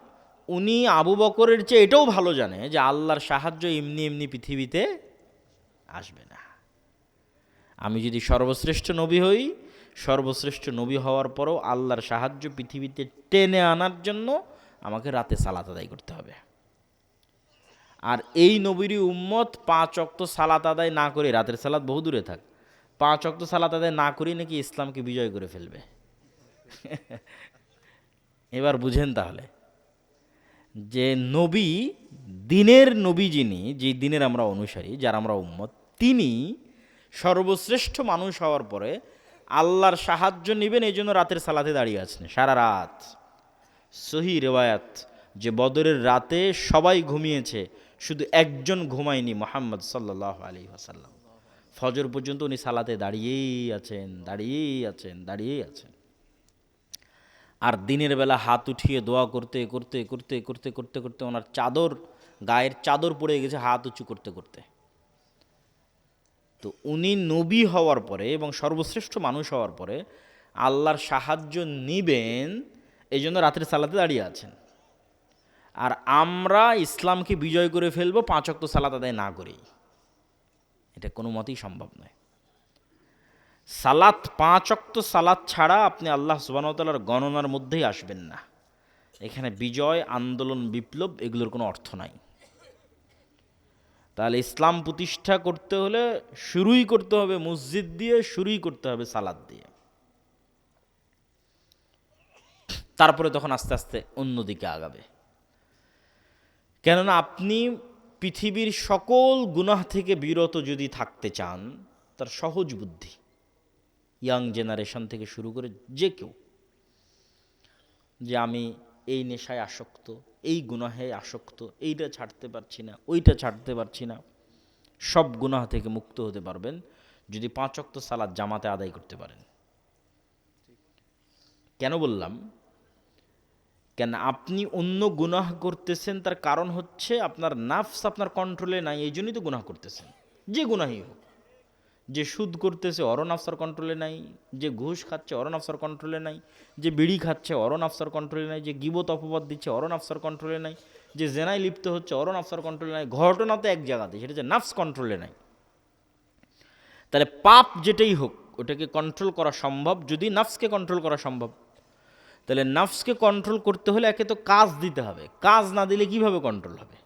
উনি আবু বকরের চেয়ে এটাও ভালো জানে যে আল্লাহর সাহায্য এমনি এমনি পৃথিবীতে আসবে না। আমি যদি সর্বশ্রেষ্ঠ নবী হই, সর্বশ্রেষ্ঠ নবী হওয়ার পরও আল্লাহর সাহায্য পৃথিবীতে টেনে আনার জন্য আমাকে রাতে সালাত আদায় করতে হবে। আর এই নবীরই উম্মত 5 ওয়াক্ত সালাত আদায় না করে, রাতের সালাত বহু দূরে থাক, 5 ওয়াক্ত সালাত আদায় না করেই নাকি ইসলামকে বিজয় করে ফেলবে। এবার বুঝেন তাহলে যে নবী, দিনের নবী যিনি, যে দিনের আমরা অনুসারী, যার আমরা উম্মত, তিনি সর্বশ্রেষ্ঠ মানুষ হওয়ার পরে আল্লাহর সাহায্য নেবেন, এই জন্য রাতের সালাতে দাঁড়িয়ে আছেন সারা রাত। সহি রেওয়ায়াত যে বদরের রাতে সবাই ঘুমিয়েছে, শুধু একজন ঘুমায়নি, মুহাম্মদ সাল্লাল্লাহু আলাইহি ওয়াসাল্লাম। ফজর পর্যন্ত উনি সালাতে দাঁড়িয়েই আছেন, দাঁড়িয়েই আছেন, দাঁড়িয়েই আছেন। আর দিনের বেলা হাত উঠিয়ে দোয়া করতে করতে করতে করতে করতে করতে ওনার চাদর, গায়ের চাদর পড়ে গেছে হাত উঁচু করতে করতে। তো উনি নবী হওয়ার পরে এবং সর্বশ্রেষ্ঠ মানুষ হওয়ার পরে আল্লাহর সাহায্য নিবেন, এই জন্য রাতের সালাতে দাঁড়িয়ে আছেন। আর আমরা ইসলামকে বিজয় করে ফেলবো 5 ওয়াক্ত সালাত আদায় না করেই, এটা কোনো মতেই সম্ভব নয়। সালাত 5 ওয়াক্ত সালাত ছাড়া আপনি আল্লাহ সুবহানাহু ওয়া তাআলার গণনার মধ্যেই আসবেন না। এখানে বিজয়, আন্দোলন, বিপ্লব এগুলোর কোনো অর্থ নাই। তাহলে ইসলাম প্রতিষ্ঠা করতে হলে শুরুই করতে হবে মসজিদ দিয়ে, শুরুই করতে হবে সালাত দিয়ে, তারপরে তখন আস্তে আস্তে অন্যদিকে আগাবে। কেননা আপনি পৃথিবীর সকল গুনাহ থেকে বিরত যদি থাকতে চান, তার সহজ বুদ্ধি, ইয়াং জেনারেশন থেকে শুরু করে যে কেউ, যে আমি এই নেশায় আসক্ত, এই গুনাহে আসক্ত, এইটা ছাড়তে পারছি না, ওইটা ছাড়তে পারছি না, সব গুনাহ থেকে মুক্ত হতে পারবেন যদি 5 ওয়াক্ত সালাত জামাতে আদায় করতে পারেন। কেন বললাম? কেন আপনি অন্য গুনাহ করতেছেন, তার কারণ হচ্ছে আপনার নাফস আপনার কন্ট্রোলে নাই, এই জন্যই তো গুনাহ করতেছেন। যে গুনাহই হোক, যে সুদ করতেছে ওরও নাফসার কন্ট্রোলে নাই, যে ঘুষ খাচ্ছে ওরও নাফসার কন্ট্রোলে নাই, যে বিড়ি খাচ্ছে ওরও নাফসার কন্ট্রোলে নাই, যে গীবত অপবাদ দিচ্ছে ওরও নাফসার কন্ট্রোলে নাই, যে জেনায় লিপ্ত হচ্ছে ওরও নাফসার কন্ট্রোলে নাই। ঘটনা তো এক জায়গাতে, সেটা যে নাফস কন্ট্রোলে নাই। তাহলে পাপ যেটাই হোক ওটাকে কন্ট্রোল করা সম্ভব যদি নাফসকে কন্ট্রোল করা সম্ভব। তাহলে নাফসকে কন্ট্রোল করতে হলে একে তো কাজ দিতে হবে, কাজ না দিলে কিভাবে কন্ট্রোল হবে?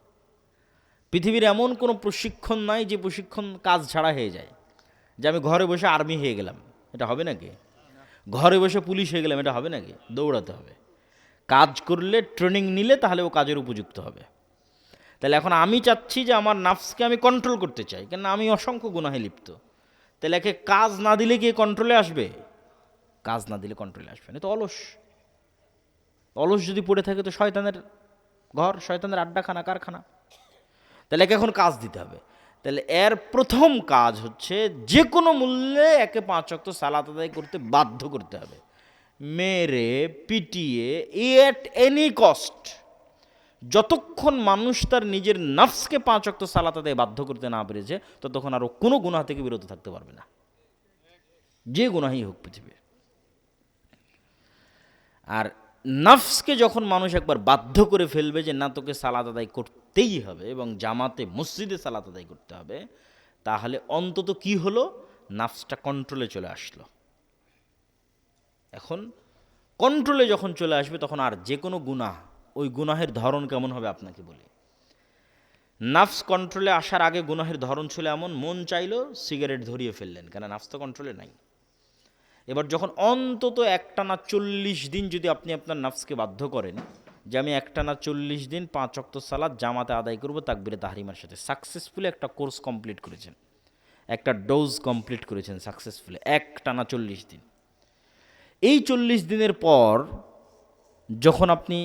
পৃথিবীর এমন কোনো প্রশিক্ষণ নাই যে প্রশিক্ষণ কাজ ছাড়া হয়ে যায়। যে আমি ঘরে বসে আর্মি হয়ে গেলাম, এটা হবে নাকি? ঘরে বসে পুলিশ হয়ে গেলাম, এটা হবে নাকি? দৌড়াতে হবে, কাজ করলে, ট্রেনিং নিলে তাহলে ও কাজের উপযুক্ত হবে। তাহলে এখন আমি চাচ্ছি যে আমার নাফসকে আমি কন্ট্রোল করতে চাই, কেন আমি অসংখ্য গুনাহে লিপ্ত। তাহলে একে কাজ না দিলে কি কন্ট্রোলে আসবে? কাজ না দিলে কন্ট্রোলে আসবে না। তো অলস, অলস যদি পড়ে থাকে তো শয়তানের ঘর, শয়তানের আড্ডাখানা, কারখানা। তাহলে একে এখন কাজ দিতে হবে। তাহলে এর প্রথম কাজ হচ্ছে যে কোনো মূল্যে একে 5 ওয়াক্ত সালাত আদায় করতে বাধ্য করতে হবে, মেরে পিটিয়ে, এট এনি কস্ট। যতক্ষণ মানুষ তার নিজের নফসকে 5 ওয়াক্ত সালাত আদায় বাধ্য করতে না পেরেছে, ততক্ষণ আরও কোনো গুনাহ থেকে বিরত থাকতে পারবে না, যে গুনাহই হোক পৃথিবীর। আর নফসকে যখন মানুষ একবার বাধ্য করে ফেলবে যে না, তোকে সালাত আদায় করতেই হবে এবং জামাতে মসজিদে সালাত আদায় করতে হবে, তাহলে অন্তত কি হলো? নফসটা কন্ট্রোলে চলে আসলো। এখন কন্ট্রোলে যখন চলে আসবে তখন আর যে কোনো গুনাহ, ওই গুনাহের ধরন কেমন হবে আপনাকে বলি। নফস কন্ট্রোলে আসার আগে গুনাহের ধরন ছিল এমন, মন চাইলো সিগারেট ধরিয়ে ফেললেন, কেন নফস তো কন্ট্রোলে নাই। এবার যখন অন্তত একটানা 40 দিন যদি আপনি আপনার নফসকে বাধ্য করেন যে আমি একটানা 40 দিন 5 ওয়াক্ত সালাত জামাতে আদায় করব তাকবীরে তাহরিমার সাথে, সাকসেসফুলি একটা কোর্স কমপ্লিট করেছেন, একটা ডোজ কমপ্লিট করেছেন সাকসেসফুলি, একটানা 40 দিন। এই 40 দিনের পর যখন আপনি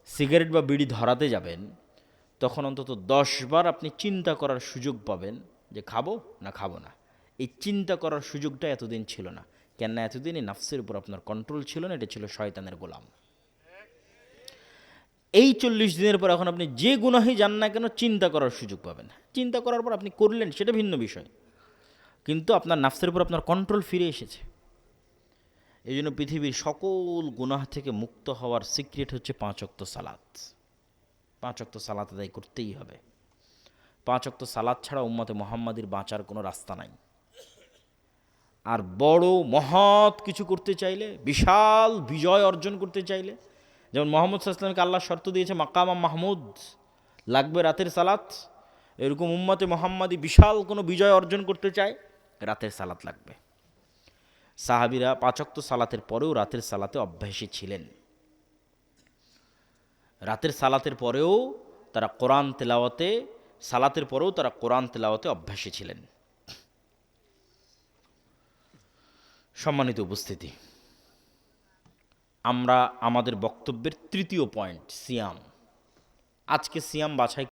সিগারেট বা বিড়ি ধরাতে যাবেন, তখন অন্তত 10 বার আপনি চিন্তা করার সুযোগ পাবেন যে খাবো না খাবো না। এই চিন্তা করার সুযোগটা এতদিন ছিল না। কেননা এতদিন এই নাফসের উপর আপনার কন্ট্রোল ছিল না, এটা ছিল শয়তানের গোলাম। এই 40 দিনের পর এখন আপনি যে গুনাহই যান না কেন চিন্তা করার সুযোগ পাবেন। চিন্তা করার পর আপনি করলেন, সেটা ভিন্ন বিষয়, কিন্তু আপনার নাফসের উপর আপনার কন্ট্রোল ফিরে এসেছে। এই জন্য পৃথিবীর সকল গুনাহ থেকে মুক্ত হওয়ার সিক্রেট হচ্ছে 5 ওয়াক্ত সালাত। 5 ওয়াক্ত সালাত আদায় করতেই হবে। 5 ওয়াক্ত সালাত ছাড়া উম্মতে মুহাম্মাদির বাঁচার কোনো রাস্তা নাই। আর বড় মহৎ কিছু করতে চাইলে, বিশাল বিজয় অর্জন করতে চাইলে, যেমন মুহাম্মদ সাল্লাল্লাহু আলাইহি ওয়াসাল্লামকে আল্লাহ শর্ত দিয়েছে মাকাম মাহমুদ, লাগবে রাতের সালাত, এরকম উম্মতে মুহাম্মাদি বিশাল কোনো বিজয় অর্জন করতে চায়, রাতের সালাত লাগবে। সাহাবীরা 5 ওয়াক্ত সালাতের পরেও রাতের সালাতে অভ্যাসী ছিলেন। রাতের সালাতের পরেও তারা কোরআন তেলাওয়াতে, সালাতের পরেও তারা কোরআন তেলাওয়াতে অভ্যাসী ছিলেন। সম্মানিত উপস্থিতি, আমরা আমাদের বক্তব্যের তৃতীয় পয়েন্ট সিয়াম। আজকে সিয়াম বাছাই